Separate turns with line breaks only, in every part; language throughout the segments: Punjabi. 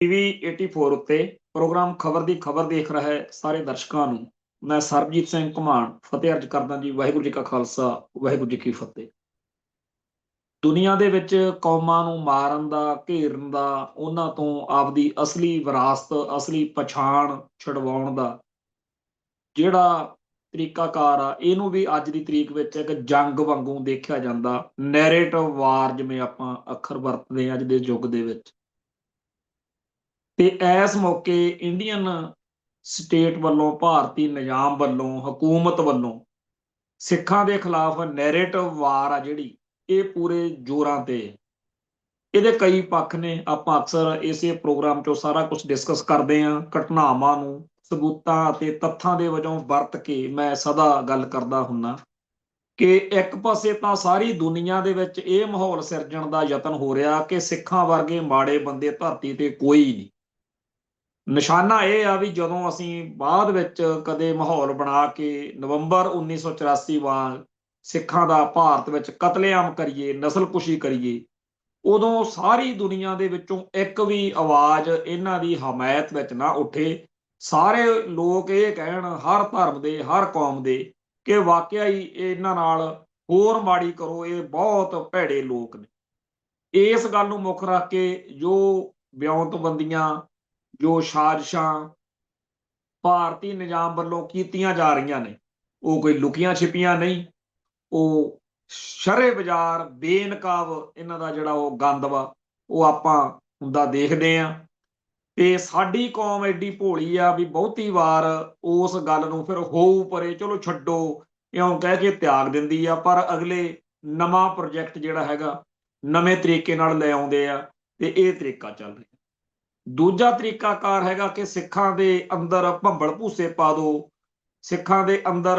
ਟੀਵੀ 84 ਉੱਤੇ ਪ੍ਰੋਗਰਾਮ ਖਬਰ ਦੀ ਖਬਰ ਦੇਖ ਰਹੇ ਸਾਰੇ ਦਰਸ਼ਕਾਂ ਨੂੰ ਮੈਂ ਸਰਬਜੀਤ ਸਿੰਘ ਘੁਮਾਣ ਫਤਿਹ ਅਰਜ ਕਰਦਾ ਜੀ। ਵਾਹਿਗੁਰੂ ਜੀ ਕਾ ਖਾਲਸਾ, ਵਾਹਿਗੁਰੂ ਜੀ ਕੀ ਫਤਿਹ। ਦੁਨੀਆ ਦੇ ਵਿੱਚ ਕੌਮਾਂ ਨੂੰ ਮਾਰਨ ਦਾ, ਘੇਰਨ ਦਾ, ਉਹਨਾਂ ਤੋਂ ਆਪਦੀ ਅਸਲੀ ਵਿਰਾਸਤ, ਅਸਲੀ ਪਛਾਣ ਛੁਡਵਾਉਣ ਦਾ ਜਿਹੜਾ ਤਰੀਕਾਕਾਰ ਆ, ਇਹਨੂੰ ਵੀ ਅੱਜ ਦੀ ਤਰੀਕ ਵਿੱਚ ਇੱਕ ਜੰਗ ਵਾਂਗੂ ਦੇਖਿਆ ਜਾਂਦਾ। ਨੈਰੇਟਿਵ ਵਾਰ ਜਿਵੇਂ ਆਪਾਂ ਅੱਖਰ ਵਰਤਦੇ ਹਾਂ ਅੱਜ ਦੇ ਯੁੱਗ ਦੇ ਵਿੱਚ। ਤੇ ਇਸ ਮੌਕੇ ਇੰਡੀਅਨ ਸਟੇਟ ਵੱਲੋਂ, ਭਾਰਤੀ ਨਿਜ਼ਾਮ ਵੱਲੋਂ, ਹਕੂਮਤ ਵੱਲੋਂ ਸਿੱਖਾਂ ਦੇ ਖਿਲਾਫ ਨੈਰੇਟਿਵ ਵਾਰ ਆ ਜਿਹੜੀ, ਇਹ ਪੂਰੇ ਜ਼ੋਰਾਂ ਤੇ। ਇਹਦੇ ਕਈ ਪੱਖ ਨੇ। ਆਪਾਂ ਅਕਸਰ ਇਸੇ ਪ੍ਰੋਗਰਾਮ 'ਚੋਂ ਸਾਰਾ ਕੁਝ ਡਿਸਕਸ ਕਰਦੇ ਹਾਂ। ਘਟਨਾਵਾਂ ਨੂੰ ਸਬੂਤਾਂ ਅਤੇ ਤੱਥਾਂ ਦੇ ਵਜੋਂ ਵਰਤ ਕੇ ਮੈਂ ਸਦਾ ਗੱਲ ਕਰਦਾ ਹੁੰਦਾ ਕਿ ਇੱਕ ਪਾਸੇ ਤਾਂ ਸਾਰੀ ਦੁਨੀਆ ਦੇ ਵਿੱਚ ਇਹ ਮਾਹੌਲ ਸਿਰਜਣ ਦਾ ਯਤਨ ਹੋ ਰਿਹਾ ਕਿ ਸਿੱਖਾਂ ਵਰਗੇ ਮਾੜੇ ਬੰਦੇ ਧਰਤੀ ਤੇ ਕੋਈ ਨਹੀਂ। ਨਿਸ਼ਾਨਾ ਇਹ ਆ ਵੀ ਜਦੋਂ ਅਸੀਂ ਬਾਅਦ ਵਿੱਚ ਕਦੇ ਮਾਹੌਲ ਬਣਾ ਕੇ ਨਵੰਬਰ 1984 ਵਾਂਗ ਸਿੱਖਾਂ ਦਾ ਭਾਰਤ ਵਿੱਚ ਕਤਲੇਆਮ ਕਰੀਏ, ਨਸਲਕੁਸ਼ੀ ਕਰੀਏ, ਉਦੋਂ ਸਾਰੀ ਦੁਨੀਆ ਦੇ ਵਿੱਚੋਂ ਇੱਕ ਵੀ ਆਵਾਜ਼ ਇਹਨਾਂ ਦੀ ਹਮਾਇਤ ਵਿੱਚ ਨਾ ਉੱਠੇ। ਸਾਰੇ ਲੋਕ ਇਹ ਕਹਿਣ, ਹਰ ਧਰਮ ਦੇ, ਹਰ ਕੌਮ ਦੇ, ਕਿ ਵਾਕਿਆ ਹੀ ਇਹਨਾਂ ਨਾਲ ਹੋਰ ਮਾੜੀ ਕਰੋ, ਇਹ ਬਹੁਤ ਭੈੜੇ ਲੋਕ ਨੇ। ਇਸ ਗੱਲ ਨੂੰ ਮੁੱਖ ਰੱਖ ਕੇ ਜੋ ਵਿਉਂਤਬੰਦੀਆਂ, ਜੋ ਸਾਜ਼ਿਸ਼ਾਂ ਭਾਰਤੀ ਨਿਜ਼ਾਮ ਵੱਲੋਂ ਕੀਤੀਆਂ ਜਾ ਰਹੀਆਂ ਨੇ, ਉਹ ਕੋਈ ਲੁਕੀਆਂ ਛਿਪੀਆਂ ਨਹੀਂ। ਉਹ ਸ਼ਰੇ ਬਾਜ਼ਾਰ ਬੇਨਕਾਬ ਇਹਨਾਂ ਦਾ ਜਿਹੜਾ ਉਹ ਗੰਦ ਵਾ, ਉਹ ਆਪਾਂ ਹੁੰਦਾ ਦੇਖਦੇ ਹਾਂ। ਤੇ ਸਾਡੀ ਕੌਮ ਐਡੀ ਭੋਲੀ ਆ ਵੀ ਬਹੁਤੀ ਵਾਰ ਉਸ ਗੱਲ ਨੂੰ ਫਿਰ ਹੋਊ ਪਰੇ, ਚਲੋ ਛੱਡੋ, ਇਉਂ ਕਹਿ ਕੇ ਤਿਆਗ ਦਿੰਦੀ ਆ। ਪਰ ਅਗਲੇ ਨਵਾਂ ਪ੍ਰੋਜੈਕਟ ਜਿਹੜਾ ਹੈਗਾ, ਨਵੇਂ ਤਰੀਕੇ ਨਾਲ ਲੈ ਆਉਂਦੇ ਆ, ਤੇ ਇਹ ਤਰੀਕਾ ਚੱਲ ਰਿਹਾ। ਦੂਜਾ ਤਰੀਕਾਕਾਰ ਹੈਗਾ ਕਿ ਸਿੱਖਾਂ ਦੇ ਅੰਦਰ ਭੰਬਲ ਭੂਸੇ ਪਾ ਦਿਓ, ਸਿੱਖਾਂ ਦੇ ਅੰਦਰ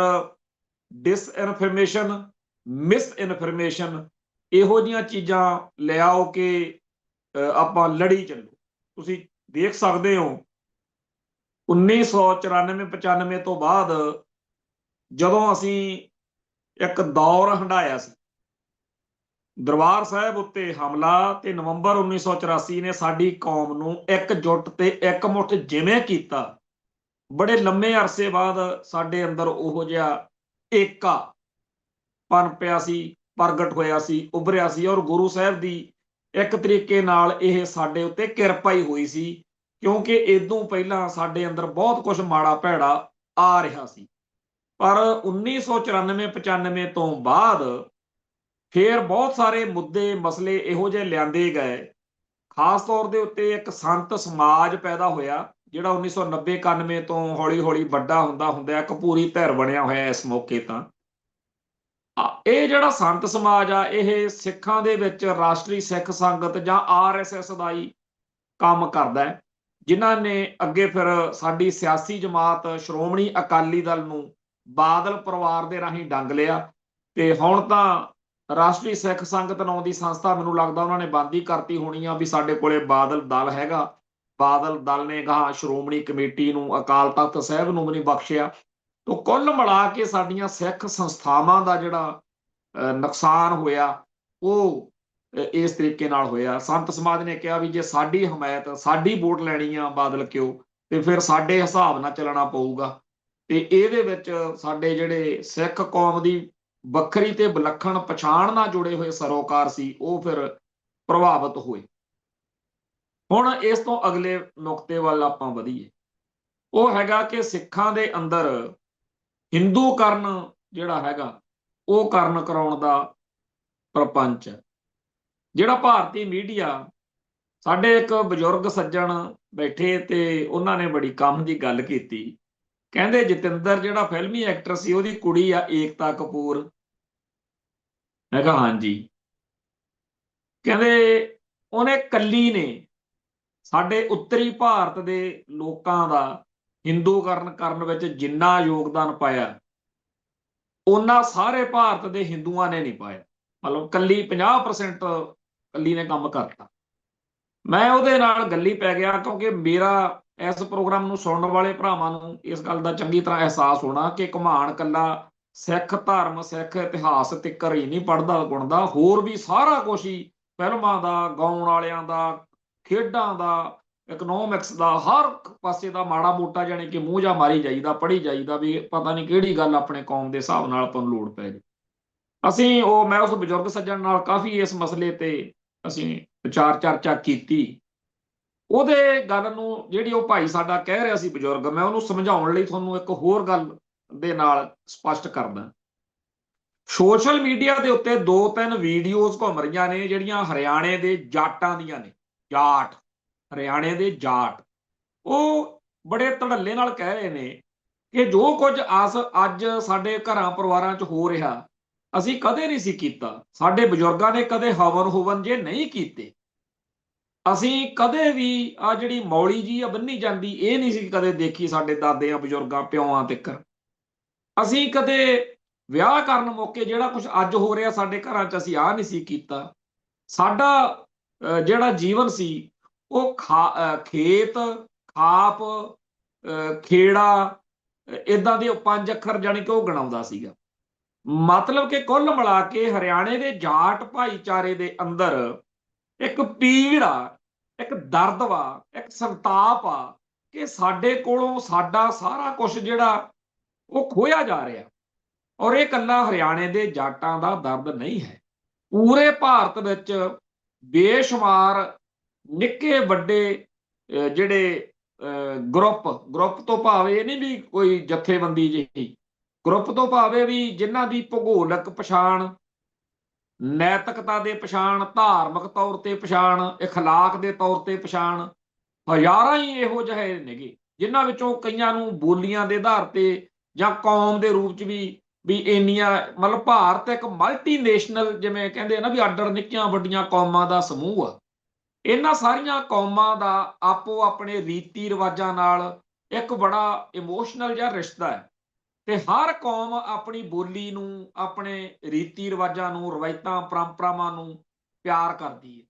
ਡਿਸਇਨਫਰਮੇਸ਼ਨ, ਮਿਸ ਇਨਫਰਮੇਸ਼ਨ, ਇਹੋ ਜਿਹੀਆਂ ਚੀਜ਼ਾਂ ਲਿਆਓ ਕਿ ਆਪਾਂ ਲੜੀ ਚੱਲੋ। ਤੁਸੀਂ ਦੇਖ ਸਕਦੇ ਹੋ 1994-95 ਤੋਂ ਬਾਅਦ ਜਦੋਂ ਅਸੀਂ ਇੱਕ ਦੌਰ ਹੰਢਾਇਆ ਸੀ, ਦਰਬਾਰ ਸਾਹਿਬ ਉੱਤੇ ਹਮਲਾ, ਤੇ ਨਵੰਬਰ 1984 ਨੇ ਸਾਡੀ ਕੌਮ ਨੂੰ ਇਕਜੁੱਟ ਤੇ ਇਕਮੁੱਠ ਜਿਵੇਂ ਕੀਤਾ, ਬੜੇ ਲੰਮੇ ਅਰਸੇ ਬਾਅਦ ਸਾਡੇ ਅੰਦਰ ਉਹੋ ਜਿਹਾ ਏਕਾ ਪਨਪਿਆ ਸੀ, ਪ੍ਰਗਟ ਹੋਇਆ ਸੀ, ਉਭਰਿਆ ਸੀ। ਔਰ ਗੁਰੂ ਸਾਹਿਬ ਦੀ ਇੱਕ ਤਰੀਕੇ ਨਾਲ ਇਹ ਸਾਡੇ ਉੱਤੇ ਕਿਰਪਾ ਹੀ ਹੋਈ ਸੀ, ਕਿਉਂਕਿ ਇਦੋਂ ਪਹਿਲਾਂ ਸਾਡੇ ਅੰਦਰ ਬਹੁਤ ਕੁਝ ਮਾੜਾ ਭੈੜਾ ਆ ਰਿਹਾ ਸੀ। ਪਰ 1994-95 ਤੋਂ ਬਾਅਦ ਫਿਰ ਬਹੁਤ ਸਾਰੇ ਮੁੱਦੇ, ਮਸਲੇ ਇਹੋ ਜਿਹੇ ਲਿਆਂਦੇ ਗਏ। ਖਾਸ ਤੌਰ ਦੇ ਉੱਤੇ ਇੱਕ ਸੰਤ ਸਮਾਜ ਪੈਦਾ ਹੋਇਆ, ਜਿਹੜਾ 1990-91 ਤੋਂ ਹੌਲੀ ਹੌਲੀ ਵੱਡਾ ਹੁੰਦਾ ਹੁੰਦਾ ਇੱਕ ਪੂਰੀ ਧਿਰ ਬਣਿਆ ਹੋਇਆ ਇਸ ਮੌਕੇ। ਤਾਂ ਇਹ ਜਿਹੜਾ ਸੰਤ ਸਮਾਜ ਆ, ਇਹ ਸਿੱਖਾਂ ਦੇ ਵਿੱਚ ਰਾਸ਼ਟਰੀ ਸਿੱਖ ਸੰਗਤ ਜਾਂ RSS ਦਾ ਹੀ ਕੰਮ ਕਰਦਾ ਹੈ, ਜਿਨ੍ਹਾਂ ਨੇ ਅੱਗੇ ਫਿਰ ਸਾਡੀ ਸਿਆਸੀ ਜਮਾਤ ਸ਼੍ਰੋਮਣੀ ਅਕਾਲੀ ਦਲ ਨੂੰ ਬਾਦਲ ਪਰਿਵਾਰ ਦੇ ਰਾਹੀਂ ਡੰਗ ਲਿਆ। ਤੇ ਹੁਣ ਤਾਂ ਰਾਸ਼ਟਰੀ ਸਿੱਖ ਸੰਗਤ ਨਾਂ ਦੀ ਸੰਸਥਾ, ਮੈਨੂੰ ਲੱਗਦਾ ਉਹਨਾਂ ਨੇ ਬੰਦ ਹੀ ਕਰਤੀ ਹੋਣੀ ਆ, ਵੀ ਸਾਡੇ ਕੋਲੇ ਬਾਦਲ ਦਲ ਹੈਗਾ। ਬਾਦਲ ਦਲ ਨੇ ਗਾਹਾਂ ਸ਼੍ਰੋਮਣੀ ਕਮੇਟੀ ਨੂੰ, ਅਕਾਲ ਤਖਤ ਸਾਹਿਬ ਨੂੰ ਵੀ ਨਹੀਂ ਬਖਸ਼ਿਆ। ਤੋ ਕੁੱਲ ਮਿਲਾ ਕੇ ਸਾਡੀਆਂ ਸਿੱਖ ਸੰਸਥਾਵਾਂ ਦਾ ਜਿਹੜਾ ਨੁਕਸਾਨ ਹੋਇਆ, ਉਹ ਇਸ ਤਰੀਕੇ ਨਾਲ ਹੋਇਆ। ਸੰਤ ਸਮਾਜ ਨੇ ਕਿਹਾ ਵੀ ਜੇ ਸਾਡੀ ਹਮਾਇਤ, ਸਾਡੀ ਵੋਟ ਲੈਣੀ ਆ ਬਾਦਲ ਕਿਉਂ, ਤੇ ਫਿਰ ਸਾਡੇ ਹਿਸਾਬ ਨਾਲ ਚੱਲਣਾ ਪਊਗਾ। ਤੇ ਇਹਦੇ ਵਿੱਚ ਸਾਡੇ ਜਿਹੜੇ ਸਿੱਖ ਕੌਮ ਦੀ ਵੱਖਰੀ ਤੇ ਵਿਲੱਖਣ ਪਛਾਣ ਨਾਲ ਜੁੜੇ ਹੋਏ ਸਰੋਕਾਰ ਸੀ, ਉਹ ਫਿਰ ਪ੍ਰਭਾਵਿਤ ਹੋਏ। ਹੁਣ ਇਸ ਤੋਂ ਅਗਲੇ ਨੁਕਤੇ ਵੱਲ ਆਪਾਂ ਵਧੀਏ। ਉਹ ਹੈਗਾ ਕਿ ਸਿੱਖਾਂ ਦੇ ਅੰਦਰ ਹਿੰਦੂਕਰਨ ਜਿਹੜਾ ਹੈਗਾ, ਉਹ ਕਰਨ ਕਰਾਉਣ ਦਾ ਪ੍ਰਪੰਚ ਹੈ। ਜਿਹੜਾ ਭਾਰਤੀ ਮੀਡੀਆ, ਸਾਡੇ ਇੱਕ ਬਜ਼ੁਰਗ ਸੱਜਣ ਬੈਠੇ ਤੇ ਉਹਨਾਂ ਨੇ ਬੜੀ ਕੰਮ ਦੀ ਗੱਲ ਕੀਤੀ। ਕਹਿੰਦੇ ਜਤਿੰਦਰ ਜਿਹੜਾ ਫਿਲਮੀ ਐਕਟਰ ਸੀ, ਉਹਦੀ ਕੁੜੀ ਆ ਏਕਤਾ ਕਪੂਰ। ਮੈਂ ਕਿਹਾ ਹਾਂਜੀ। ਕਹਿੰਦੇ ਉਹਨੇ ਕੱਲੀ ਨੇ ਸਾਡੇ ਉੱਤਰੀ ਭਾਰਤ ਦੇ ਲੋਕਾਂ ਦਾ ਹਿੰਦੂਕਰਨ ਕਰਨ ਵਿੱਚ ਜਿੰਨਾ ਯੋਗਦਾਨ ਪਾਇਆ, ਉਹਨਾਂ ਸਾਰੇ ਭਾਰਤ ਦੇ ਹਿੰਦੂਆਂ ਨੇ ਨਹੀਂ ਪਾਇਆ। ਮਤਲਬ ਕੱਲੀ 50% ਕੱਲੀ ਨੇ ਕੰਮ ਕਰਤਾ। ਮੈਂ ਉਹਦੇ ਨਾਲ ਗੱਲੀ ਪੈ ਗਿਆ, ਕਿਉਂਕਿ ਮੇਰਾ ਇਸ ਪ੍ਰੋਗਰਾਮ ਨੂੰ ਸੁਣਨ ਵਾਲੇ ਭਰਾਵਾਂ ਨੂੰ ਇਸ ਗੱਲ ਦਾ ਚੰਗੀ ਤਰ੍ਹਾਂ ਅਹਿਸਾਸ ਹੋਣਾ ਕਿ ਘੁਮਾਣ ਕੱਲਾ ਸਿੱਖ ਧਰਮ, ਸਿੱਖ ਇਤਿਹਾਸ ਤਿੱਕਰ ਹੀ ਨਹੀਂ ਪੜ੍ਹਦਾ ਗੁਣਦਾ, ਹੋਰ ਵੀ ਸਾਰਾ ਕੁਛ ਹੀ, ਫਿਲਮਾਂ ਦਾ, ਗਾਉਣ ਵਾਲਿਆਂ ਦਾ, ਖੇਡਾਂ ਦਾ, ਇਕਨੋਮਿਕਸ ਦਾ ਹਰ ਪਾਸੇ ਦਾ ਮਾੜਾ ਮੋਟਾ ਜਾਣੀ ਕਿ ਮੂੰਹ ਜਾ ਮਾਰੀ ਜਾਈਦਾ, ਪੜ੍ਹੀ ਜਾਈਦਾ ਵੀ ਪਤਾ ਨਹੀਂ ਕਿਹੜੀ ਗੱਲ ਆਪਣੇ ਕੌਮ ਦੇ ਹਿਸਾਬ ਨਾਲ ਆਪਾਂ ਨੂੰ ਲੋੜ ਪੈ ਜੇ। ਅਸੀਂ ਮੈਂ ਉਸ ਬਜ਼ੁਰਗ ਸੱਜਣ ਨਾਲ ਕਾਫੀ ਇਸ ਮਸਲੇ ਤੇ ਅਸੀਂ ਵਿਚਾਰ ਚਰਚਾ ਕੀਤੀ। ਉਹਦੇ ਗੱਲ ਨੂੰ ਜਿਹੜੀ ਉਹ ਭਾਈ ਸਾਡਾ ਕਹਿ ਰਿਹਾ ਸੀ ਬਜ਼ੁਰਗ, ਮੈਂ ਉਹਨੂੰ ਸਮਝਾਉਣ ਲਈ ਤੁਹਾਨੂੰ ਇੱਕ ਹੋਰ ਗੱਲ ਦੇ ਨਾਲ ਸਪਸ਼ਟ ਕਰਦਾ। ਸੋਸ਼ਲ ਮੀਡੀਆ ਦੇ ਉੱਤੇ 2-3 ਵੀਡੀਓਜ਼ ਘੁੰਮ ਰਹੀਆਂ ਨੇ ਜਿਹੜੀਆਂ ਹਰਿਆਣੇ ਦੇ ਜਾਟਾਂ ਦੀਆਂ ਨੇ। ਜਾਟ, ਹਰਿਆਣੇ ਦੇ ਜਾਟ, ਉਹ ਬੜੇ ਧੜੱਲੇ ਨਾਲ ਕਹਿ ਰਹੇ ਨੇ ਕਿ ਜੋ ਕੁਝ ਅੱਜ ਸਾਡੇ ਘਰਾਂ ਪਰਿਵਾਰਾਂ 'ਚ ਹੋ ਰਿਹਾ ਅਸੀਂ ਕਦੇ ਨਹੀਂ ਸੀ ਕੀਤਾ। ਸਾਡੇ ਬਜ਼ੁਰਗਾਂ ਨੇ ਕਦੇ ਹਵਨ ਹੁਵਨ ਜੇ ਨਹੀਂ ਕੀਤੇ। ਅਸੀਂ ਕਦੇ ਵੀ ਆ ਜਿਹੜੀ ਮੌਲੀ ਜੀ ਆ ਬੰਨੀ ਜਾਂਦੀ ਇਹ ਨਹੀਂ ਸੀ ਕਦੇ ਦੇਖੀ ਸਾਡੇ ਦਾਦਿਆਂ ਬਜ਼ੁਰਗਾਂ ਪਿਓਾਂ ਤੱਕ। ਅਸੀਂ ਕਦੇ ਵਿਆਹ ਕਰਨ ਮੌਕੇ ਜਿਹੜਾ ਕੁਝ ਅੱਜ ਹੋ ਰਿਹਾ ਸਾਡੇ ਘਰਾਂ 'ਚ ਅਸੀਂ ਆਹ ਨਹੀਂ ਸੀ ਕੀਤਾ। ਸਾਡਾ ਜਿਹੜਾ ਜੀਵਨ ਸੀ ਉਹ ਖੇਤ, ਖਾਪ, ਖੇੜਾ, ਇਦਾਂ ਦੇ 5 ਅੱਖਰ ਜਾਣੀ ਕਿ ਉਹ ਗਣਾਉਂਦਾ ਸੀਗਾ। ਮਤਲਬ ਕਿ ਕੁੱਲ ਮਿਲਾ ਕੇ ਹਰਿਆਣੇ ਦੇ ਜਾਟ ਭਾਈਚਾਰੇ ਦੇ ਅੰਦਰ ਇੱਕ ਪੀੜ ਆ, ਇੱਕ ਦਰਦ ਵਾ, ਇੱਕ ਸੰਤਾਪ ਆ ਕਿ ਸਾਡੇ ਕੋਲੋਂ ਸਾਡਾ ਸਾਰਾ ਕੁਝ ਜਿਹੜਾ ਉਹ ਖੋਇਆ ਜਾ ਰਿਹਾ। ਔਰ ਇਹ ਇਕੱਲਾ ਹਰਿਆਣੇ ਦੇ ਜਾਟਾਂ ਦਾ ਦਰਦ ਨਹੀਂ ਹੈ, ਪੂਰੇ ਭਾਰਤ ਵਿੱਚ ਬੇਸ਼ੁਮਾਰ ਨਿੱਕੇ ਵੱਡੇ ਜਿਹੜੇ ਗਰੁੱਪ ਤੋਂ ਭਾਵ ਇਹ ਨਹੀਂ ਵੀ ਕੋਈ ਜਥੇਬੰਦੀ ਜਿਹੀ, ਗਰੁੱਪ ਤੋਂ ਭਾਵ ਇਹ ਵੀ ਜਿਨ੍ਹਾਂ ਦੀ ਭੂਗੋਲਿਕ ਪਛਾਣ, ਨੈਤਿਕਤਾ ਦੇ ਪਛਾਣ, ਧਾਰਮਿਕ ਤੌਰ ਤੇ ਪਛਾਣ, ਇਖਲਾਕ ਦੇ ਤੌਰ ਤੇ ਪਛਾਣ, ਹਜ਼ਾਰਾਂ ਹੀ ਇਹੋ ਜਿਹੇ ਨੇਗੇ ਜਿਨ੍ਹਾਂ ਵਿੱਚੋਂ ਕਈਆਂ ਨੂੰ ਬੋਲੀਆਂ ਦੇ ਆਧਾਰ ਤੇ ਜਾਂ ਕੌਮ ਦੇ ਰੂਪ 'ਚ ਵੀ ਇੰਨੀਆਂ, ਮਤਲਬ ਭਾਰਤ ਇੱਕ ਮਲਟੀ ਨੈਸ਼ਨਲ ਜਿਵੇਂ ਕਹਿੰਦੇ ਆ ਨਾ ਵੀ ਆਡਰ ਨਿੱਕੀਆਂ ਵੱਡੀਆਂ ਕੌਮਾਂ ਦਾ ਸਮੂਹ ਆ। ਇਹਨਾਂ ਸਾਰੀਆਂ ਕੌਮਾਂ ਦਾ ਆਪੋ ਆਪਣੇ ਰੀਤੀ ਰਿਵਾਜਾਂ ਨਾਲ ਇੱਕ ਬੜਾ ਇਮੋਸ਼ਨਲ ਜਿਹਾ ਰਿਸ਼ਤਾ ਹੈ ਤੇ ਹਰ ਕੌਮ ਆਪਣੀ ਬੋਲੀ ਨੂੰ, ਆਪਣੇ ਰੀਤੀ ਰਿਵਾਜਾਂ ਨੂੰ, ਰਵਾਇਤਾਂ ਪਰੰਪਰਾਵਾਂ ਨੂੰ ਪਿਆਰ ਕਰਦੀ ਹੈ।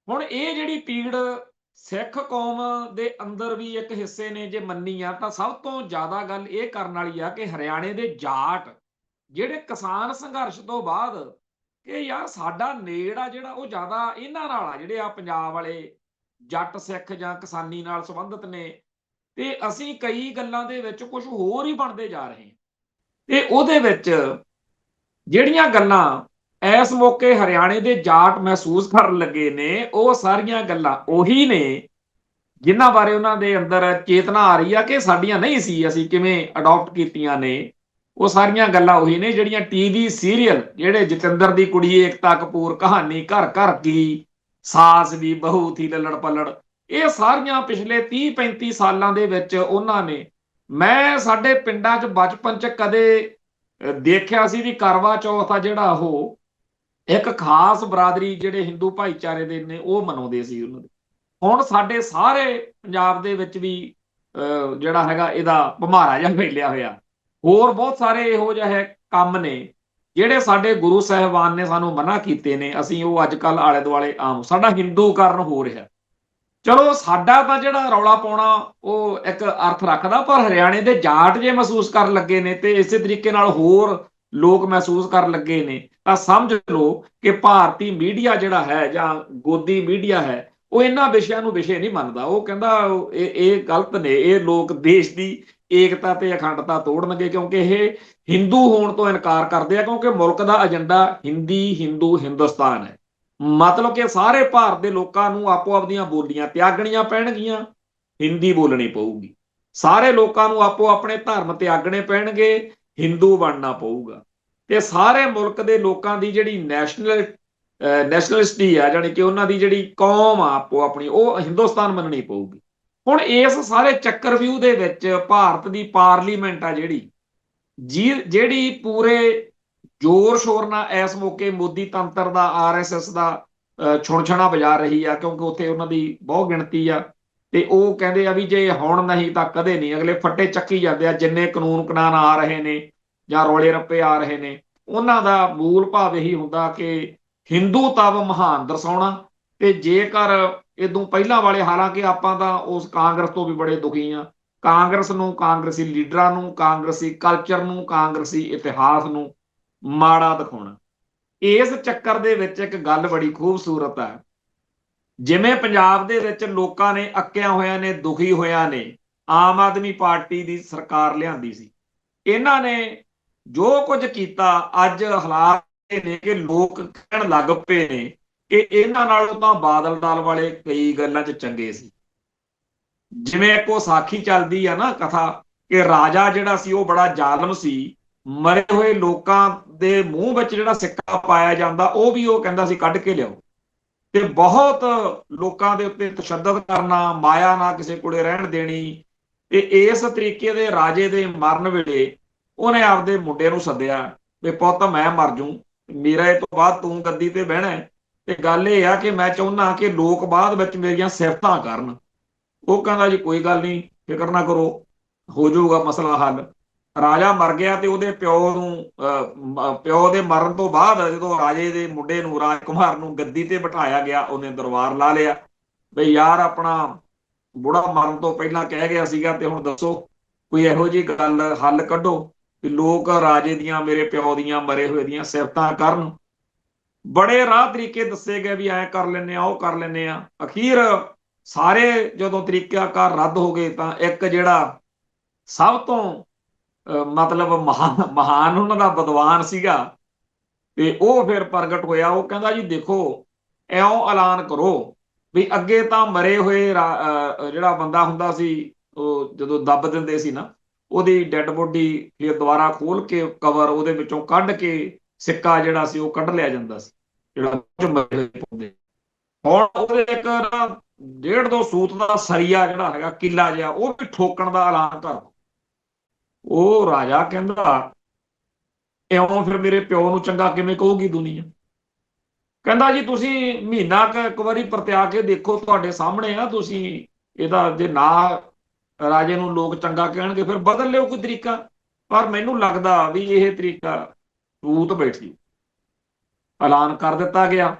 ਹੁਣ ਇਹ ਜਿਹੜੀ ਪੀੜ ਸਿੱਖ ਕੌਮ ਦੇ ਅੰਦਰ ਵੀ ਇੱਕ ਹਿੱਸੇ ਨੇ ਜੇ ਮੰਨੀ ਆ ਤਾਂ ਸਭ ਤੋਂ ਜ਼ਿਆਦਾ ਗੱਲ ਇਹ ਕਰਨ ਵਾਲੀ ਆ ਕਿ ਹਰਿਆਣੇ ਦੇ ਜਾਟ ਜਿਹੜੇ ਕਿਸਾਨ ਸੰਘਰਸ਼ ਤੋਂ ਬਾਅਦ ਕਿ ਯਾਰ ਸਾਡਾ ਨੇੜ ਆ ਜਿਹੜਾ ਉਹ ਜ਼ਿਆਦਾ ਇਹਨਾਂ ਨਾਲ ਆ, ਜਿਹੜੇ ਆ ਪੰਜਾਬ ਵਾਲੇ ਜੱਟ ਸਿੱਖ ਜਾਂ ਕਿਸਾਨੀ ਨਾਲ ਸੰਬੰਧਿਤ ਨੇ, ਤੇ ਅਸੀਂ ਕਈ ਗੱਲਾਂ ਦੇ ਵਿੱਚ ਕੁਝ ਹੋਰ ਹੀ ਬਣਦੇ ਜਾ ਰਹੇ ਹਾਂ। ਤੇ ਉਹਦੇ ਵਿੱਚ ਜਿਹੜੀਆਂ ਗੱਲਾਂ ਇਸ ਮੌਕੇ ਹਰਿਆਣੇ ਦੇ ਜਾਟ ਮਹਿਸੂਸ ਕਰਨ ਲੱਗੇ ਨੇ ਉਹ ਸਾਰੀਆਂ ਗੱਲਾਂ ਉਹੀ ਨੇ ਜਿਨ੍ਹਾਂ ਬਾਰੇ ਉਹਨਾਂ ਦੇ ਅੰਦਰ ਚੇਤਨਾ ਆ ਰਹੀ ਆ ਕਿ ਸਾਡੀਆਂ ਨਹੀਂ ਸੀ, ਅਸੀਂ ਕਿਵੇਂ ਅਡਾਪਟ ਕੀਤੀਆਂ ਨੇ। ਉਹ ਸਾਰੀਆਂ ਗੱਲਾਂ ਉਹੀ ਨੇ ਜਿਹੜੀਆਂ ਟੀਵੀ ਸੀਰੀਅਲ, ਜਿਹੜੇ ਜਤਿੰਦਰ ਦੀ ਕੁੜੀ ਏਕਤਾ ਕਪੂਰ, ਕਹਾਣੀ ਘਰ ਘਰ ਕੀ, ਸਾਸ ਵੀ ਬਹੂ ਥੀ ਲੱਲੜ ਪੱਲੜ, ਇਹ ਸਾਰੀਆਂ ਪਿਛਲੇ 30-35 ਸਾਲਾਂ ਦੇ ਵਿੱਚ ਉਹਨਾਂ ਨੇ, ਮੈਂ ਸਾਡੇ ਪਿੰਡਾਂ 'ਚ ਬਚਪਨ 'ਚ ਕਦੇ ਦੇਖਿਆ ਸੀ ਵੀ ਕਰਵਾ ਚੌਥ ਆ ਜਿਹੜਾ ਉਹ ਇੱਕ ਖਾਸ ਬਰਾਦਰੀ ਜਿਹੜੇ ਹਿੰਦੂ ਭਾਈਚਾਰੇ ਦੇ ਨੇ ਉਹ ਮਨਾਉਂਦੇ ਸੀ ਉਹਨਾਂ ਦੇ। ਹੁਣ ਸਾਡੇ ਸਾਰੇ ਪੰਜਾਬ ਦੇ ਵਿੱਚ ਵੀ ਜਿਹੜਾ ਹੈਗਾ ਇਹਦਾ ਭਮਾਰਾ ਜਿਹਾ ਫੈਲਿਆ ਹੋਇਆ। ਹੋਰ ਬਹੁਤ ਸਾਰੇ ਇਹੋ ਜਿਹੇ ਕੰਮ ਨੇ ਜਿਹੜੇ ਸਾਡੇ ਗੁਰੂ ਸਾਹਿਬਾਨ ਨੇ ਸਾਨੂੰ ਮਨਾ ਕੀਤੇ ਨੇ, ਅਸੀਂ ਉਹ ਅੱਜ ਕੱਲ ਆਲੇ ਦੁਆਲੇ ਆਮ, ਸਾਡਾ ਹਿੰਦੂਕਰਨ ਹੋ ਰਿਹਾ। ਚਲੋ ਸਾਡਾ ਤਾਂ ਜਿਹੜਾ ਰੌਲਾ ਪਾਉਣਾ ਉਹ ਇੱਕ ਅਰਥ ਰੱਖਦਾ, ਪਰ ਹਰਿਆਣੇ ਦੇ ਜਾਟ ਜੇ ਮਹਿਸੂਸ ਕਰਨ ਲੱਗੇ ਨੇ ਤੇ ਇਸੇ ਤਰੀਕੇ ਨਾਲ ਹੋਰ ਲੋਕ ਮਹਿਸੂਸ ਕਰਨ ਲੱਗੇ ਨੇ ਤਾਂ ਸਮਝ ਲਓ ਕਿ ਭਾਰਤੀ ਮੀਡੀਆ ਜਿਹੜਾ ਹੈ ਜਾਂ ਗੋਦੀ ਮੀਡੀਆ ਹੈ ਉਹ ਇਹਨਾਂ ਵਿਸ਼ਿਆਂ ਨੂੰ ਵਿਸ਼ੇ ਨਹੀਂ ਮੰਨਦਾ। ਉਹ ਕਹਿੰਦਾ ਇਹ ਗਲਤ ਨੇ, ਇਹ ਲੋਕ ਦੇਸ਼ ਦੀ ਏਕਤਾ ਤੇ ਅਖੰਡਤਾ ਤੋੜਨਗੇ ਕਿਉਂਕਿ ਇਹ ਹਿੰਦੂ ਹੋਣ ਤੋਂ ਇਨਕਾਰ ਕਰਦੇ ਆ, ਕਿਉਂਕਿ ਮੁਲਕ ਦਾ ਏਜੰਡਾ ਹਿੰਦੀ, ਹਿੰਦੂ, ਹਿੰਦੁਸਤਾਨ ਹੈ। ਮਤਲਬ ਕਿ ਸਾਰੇ ਭਾਰਤ ਦੇ ਲੋਕਾਂ ਨੂੰ ਆਪੋ ਆਪਦੀਆਂ ਬੋਲੀਆਂ ਤਿਆਗਣੀਆਂ ਪੈਣਗੀਆਂ, ਹਿੰਦੀ ਬੋਲਣੀ ਪਊਗੀ। ਸਾਰੇ ਲੋਕਾਂ ਨੂੰ ਆਪੋ ਆਪਣੇ ਧਰਮ ਤਿਆਗਣੇ ਪੈਣਗੇ, ਹਿੰਦੂ ਬਣਨਾ ਪਊਗਾ। ਤੇ ਸਾਰੇ ਮੁਲਕ ਦੇ ਲੋਕਾਂ ਦੀ ਜਿਹੜੀ ਨੈਸ਼ਨਲਿਸਟੀ ਆ, ਜਾਣੀ ਕਿ ਉਹਨਾਂ ਦੀ ਜਿਹੜੀ ਕੌਮ ਆ ਆਪੋ ਆਪਣੀ, ਉਹ ਹਿੰਦੁਸਤਾਨ ਮੰਨਣੀ ਪਊਗੀ। ਹੁਣ ਇਸ ਸਾਰੇ ਚੱਕਰਵਿਊਹ ਦੇ ਵਿੱਚ ਭਾਰਤ ਦੀ ਪਾਰਲੀਮੈਂਟ ਆ ਜਿਹੜੀ ਪੂਰੇ ਜ਼ੋਰ ਸ਼ੋਰ ਨਾਲ ਇਸ ਮੌਕੇ ਮੋਦੀ ਤੰਤਰ ਦਾ, RSS ਦਾ ਛੁਣਛਣਾ ਵਜਾ ਰਹੀ ਆ, ਕਿਉਂਕਿ ਉੱਥੇ ਉਹਨਾਂ ਦੀ ਬਹੁਤ ਗਿਣਤੀ ਆ ਤੇ ਉਹ ਕਹਿੰਦੇ ਆ ਵੀ ਜੇ ਹੁਣ ਨਹੀਂ ਤਾਂ ਕਦੇ ਨਹੀਂ। ਅਗਲੇ ਫੱਟੇ ਚੱਕੀ ਜਾਂਦੇ ਆ, ਜਿੰਨੇ ਕਾਨੂੰਨ ਕਨਾਨ ਆ ਰਹੇ ਨੇ ਜਾਂ ਰੌਲੇ ਰੱਪੇ ਆ ਰਹੇ ਨੇ ਉਹਨਾਂ ਦਾ ਮੂਲ ਭਾਵ ਇਹੀ ਹੁੰਦਾ ਕਿ ਹਿੰਦੂਤਵ ਮਹਾਨ ਦਰਸਾਉਣਾ। ਤੇ ਜੇਕਰ ਇਦੋਂ ਪਹਿਲਾਂ ਵਾਲੇ, ਹਾਲਾਂਕਿ ਆਪਾਂ ਤਾਂ ਉਸ ਕਾਂਗਰਸ ਤੋਂ ਵੀ ਬੜੇ ਦੁਖੀ ਆ, ਕਾਂਗਰਸ ਨੂੰ, ਕਾਂਗਰਸੀ ਲੀਡਰਾਂ ਨੂੰ, ਕਾਂਗਰਸੀ ਕਲਚਰ ਨੂੰ, ਕਾਂਗਰਸੀ ਇਤਿਹਾਸ ਨੂੰ ਮਾੜਾ ਦਿਖਾਉਣਾ। ਇਸ ਚੱਕਰ ਦੇ ਵਿੱਚ ਇੱਕ ਗੱਲ ਬੜੀ ਖੂਬਸੂਰਤ ਹੈ ਜਿਵੇਂ ਪੰਜਾਬ ਦੇ ਵਿੱਚ ਲੋਕਾਂ ਨੇ ਅੱਕਿਆ ਹੋਇਆਂ ਨੇ, ਦੁਖੀ ਹੋਇਆਂ ਨੇ, ਆਮ ਆਦਮੀ ਪਾਰਟੀ ਦੀ ਸਰਕਾਰ ਲਿਆਂਦੀ ਸੀ। ਇਹਨਾਂ ਨੇ ਜੋ ਕੁਝ ਕੀਤਾ, ਅੱਜ ਹਾਲਾਤ ਇਹ ਨੇ ਕਿ ਲੋਕ ਕਹਿਣ ਲੱਗ ਪਏ ਨੇ ਕਿ ਇਹਨਾਂ ਨਾਲੋਂ ਤਾਂ ਬਾਦਲ ਦਲ ਵਾਲੇ ਕਈ ਗੱਲਾਂ 'ਚ ਚੰਗੇ ਸੀ। ਜਿਵੇਂ ਇੱਕ ਉਹ ਸਾਖੀ ਚੱਲਦੀ ਆ ਨਾ ਕਥਾ, ਕਿ ਰਾਜਾ ਜਿਹੜਾ ਸੀ ਉਹ ਬੜਾ ਜ਼ਾਲਮ ਸੀ, ਮਰੇ ਹੋਏ ਲੋਕਾਂ ਦੇ ਮੂੰਹ ਵਿੱਚ ਜਿਹੜਾ ਸਿੱਕਾ ਪਾਇਆ ਜਾਂਦਾ ਉਹ ਵੀ ਉਹ ਕਹਿੰਦਾ ਸੀ ਕੱਢ ਕੇ ਲਿਆਓ। ਤੇ ਬਹੁਤ ਲੋਕਾਂ ਦੇ ਉੱਤੇ ਤਸ਼ੱਦਦ ਕਰਨਾ, ਮਾਇਆ ਨਾ ਕਿਸੇ ਕੋਲੇ ਰਹਿਣ ਦੇਣੀ। ਤੇ ਇਸ ਤਰੀਕੇ ਦੇ ਰਾਜੇ ਦੇ ਮਰਨ ਵੇਲੇ ਉਹਨੇ ਆਪਦੇ ਮੁੰਡੇ ਨੂੰ ਸੱਦਿਆ ਵੀ ਪੁੱਤ ਮੈਂ ਮਰ ਜੂ, ਮੇਰਾ ਇਹ ਤੋਂ ਬਾਅਦ ਤੂੰ ਗੱਦੀ ਤੇ ਬਹਿਣਾ, ਤੇ ਗੱਲ ਇਹ ਆ ਕਿ ਮੈਂ ਚਾਹੁੰਦਾ ਕਿ ਲੋਕ ਬਾਅਦ ਵਿੱਚ ਮੇਰੀਆਂ ਸਿਫਤਾਂ ਕਰਨ। ਉਹ ਕਹਿੰਦਾ ਜੀ ਕੋਈ ਗੱਲ ਨਹੀਂ, ਫਿਕਰ ਨਾ ਕਰੋ, ਹੋ ਜਾਊਗਾ ਮਸਲਾ ਹੱਲ। ਰਾਜਾ ਮਰ ਗਿਆ ਤੇ ਉਹਦੇ ਪਿਓ ਨੂੰ ਪਿਓ ਦੇ ਮਰਨ ਤੋਂ ਬਾਅਦ ਜਦੋਂ ਰਾਜੇ ਦੇ ਮੁੰਡੇ ਨੂੰ, ਰਾਜਕੁਮਾਰ ਨੂੰ ਗੱਦੀ ਤੇ ਬਿਠਾਇਆ ਗਿਆ, ਉਹਨੇ ਦਰਬਾਰ ਲਾ ਲਿਆ ਬਈ ਯਾਰ ਆਪਣਾ ਬੁੜਾ ਮਰਨ ਤੋਂ ਪਹਿਲਾਂ ਕਹਿ ਗਿਆ ਸੀਗਾ, ਤੇ ਹੁਣ ਦੱਸੋ ਕੋਈ ਇਹੋ ਜਿਹੀ ਗੱਲ ਹੱਲ ਕੱਢੋ ਕਿ ਲੋਕ ਰਾਜੇ ਦੀਆਂ, ਮੇਰੇ ਪਿਓ ਦੀਆਂ ਮਰੇ ਹੋਏ ਦੀਆਂ ਸਿਫਤਾਂ ਕਰਨ। ਬੜੇ ਰਾਹ ਤਰੀਕੇ ਦੱਸੇ ਗਏ ਵੀ ਐਂ ਕਰ ਲੈਂਦੇ ਆ, ਉਹ ਕਰ ਲੈਂਦੇ ਆ। ਅਖੀਰ ਸਾਰੇ ਜਦੋਂ ਤਰੀਕਾਕਾਰ ਰੱਦ ਹੋ ਗਏ ਤਾਂ ਇੱਕ ਜਿਹੜਾ ਸਭ ਤੋਂ ਮਤਲਬ ਮਹਾਨ ਉਹਨਾਂ ਦਾ ਵਿਦਵਾਨ ਸੀਗਾ, ਤੇ ਉਹ ਫਿਰ ਪ੍ਰਗਟ ਹੋਇਆ। ਉਹ ਕਹਿੰਦਾ ਜੀ ਦੇਖੋ, ਇਉਂ ਐਲਾਨ ਕਰੋ ਵੀ ਅੱਗੇ ਤਾਂ ਮਰੇ ਹੋਏ ਜਿਹੜਾ ਬੰਦਾ ਹੁੰਦਾ ਸੀ, ਉਹ ਜਦੋਂ ਦੱਬ ਦਿੰਦੇ ਸੀ ਨਾ, ਉਹਦੀ ਡੈੱਡ ਬੋਡੀ ਫਿਰ ਦੁਬਾਰਾ ਖੋਲ ਕੇ ਕਵਰ ਉਹਦੇ ਵਿੱਚੋਂ ਕੱਢ ਕੇ ਸਿੱਕਾ ਜਿਹੜਾ ਸੀ ਉਹ ਕੱਢ ਲਿਆ ਜਾਂਦਾ ਸੀ, ਜਿਹੜਾ ਮਰੇ ਹੋਏ ਪਾਉਂਦੇ। ਹੁਣ ਉਹਦੇ ਇੱਕ 1.5-2 ਸੂਤ ਦਾ ਸਰੀਆ ਜਿਹੜਾ ਹੈਗਾ, ਕਿੱਲਾ ਜਿਹਾ, ਉਹ ਵੀ ਠੋਕਣ ਦਾ ਐਲਾਨ ਕਰ। ਉਹ ਰਾਜਾ ਕਹਿੰਦਾ ਇਉਂ ਫਿਰ ਮੇਰੇ ਪਿਓ ਨੂੰ ਚੰਗਾ ਕਿਵੇਂ ਕਹੂਗੀ ਦੁਨੀਆ। ਕਹਿੰਦਾ ਜੀ ਤੁਸੀਂ ਮਹੀਨਾ ਇੱਕ ਵਾਰੀ ਪਰਤਿਆ ਕੇ ਦੇਖੋ, ਤੁਹਾਡੇ ਸਾਹਮਣੇ ਆ, ਤੁਸੀਂ ਇਹਦਾ ਜੇ ਨਾ ਰਾਜੇ ਨੂੰ ਲੋਕ ਚੰਗਾ ਕਹਿਣਗੇ ਫਿਰ ਬਦਲ ਲਿਓ ਕੋਈ ਤਰੀਕਾ, ਪਰ ਮੈਨੂੰ ਲੱਗਦਾ ਵੀ ਇਹ ਤਰੀਕਾ ਰੂਤ ਬੈਠੀ। ਐਲਾਨ ਕਰ ਦਿੱਤਾ ਗਿਆ।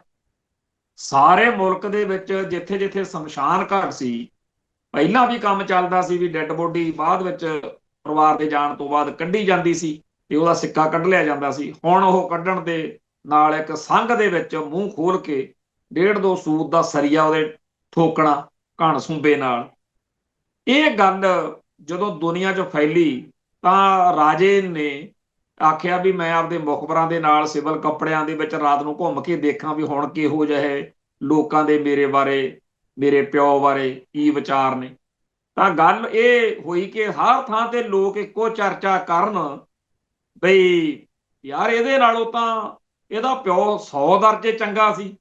ਸਾਰੇ ਮੁਲਕ ਦੇ ਵਿੱਚ ਜਿੱਥੇ ਜਿੱਥੇ ਸ਼ਮਸ਼ਾਨ ਘਾਟ ਸੀ, ਪਹਿਲਾਂ ਵੀ ਕੰਮ ਚੱਲਦਾ ਸੀ ਵੀ ਡੈੱਡ ਬੋਡੀ ਬਾਅਦ ਵਿੱਚ ਪਰਿਵਾਰ ਦੇ ਜਾਣ ਤੋਂ ਬਾਅਦ ਕੱਢੀ ਜਾਂਦੀ ਸੀ ਤੇ ਉਹਦਾ ਸਿੱਕਾ ਕੱਢ ਲਿਆ ਜਾਂਦਾ ਸੀ। ਹੁਣ ਉਹ ਕੱਢਣ ਦੇ ਨਾਲ ਇੱਕ ਸੰਘ ਦੇ ਵਿੱਚ ਮੂੰਹ ਖੋਲ ਕੇ 1.5-2 ਸੂਤ ਦਾ ਸਰੀਆ ਉਹਦੇ ਠੋਕਣਾ ਘਣ ਸੁੰਬੇ ਨਾਲ। ਇਹ ਗੱਲ ਜਦੋਂ ਦੁਨੀਆ 'ਚ ਫੈਲੀ ਤਾਂ ਰਾਜੇ ਨੇ ਆਖਿਆ ਵੀ ਮੈਂ ਆਪਦੇ ਮੁਖਬਰਾਂ ਦੇ ਨਾਲ ਸਿਵਲ ਕੱਪੜਿਆਂ ਦੇ ਵਿੱਚ ਰਾਤ ਨੂੰ ਘੁੰਮ ਕੇ ਦੇਖਾਂ ਵੀ ਹੁਣ ਕਿਹੋ ਜਿਹੇ ਲੋਕਾਂ ਦੇ ਮੇਰੇ ਬਾਰੇ, ਮੇਰੇ ਪਿਓ ਬਾਰੇ ਕੀ ਵਿਚਾਰ ਨੇ। ਤਾਂ ਗੱਲ ਇਹ ਹੋਈ ਕਿ ਹਰ ਥਾਂ ਤੇ ਲੋਕ ਇੱਕੋ ਚਰਚਾ ਕਰਨ ਬਈ ਯਾਰ ਇਹਦੇ ਨਾਲੋਂ ਤਾਂ ਇਹਦਾ ਪਿਓ 100 ਦਰਜੇ ਚੰਗਾ ਸੀ,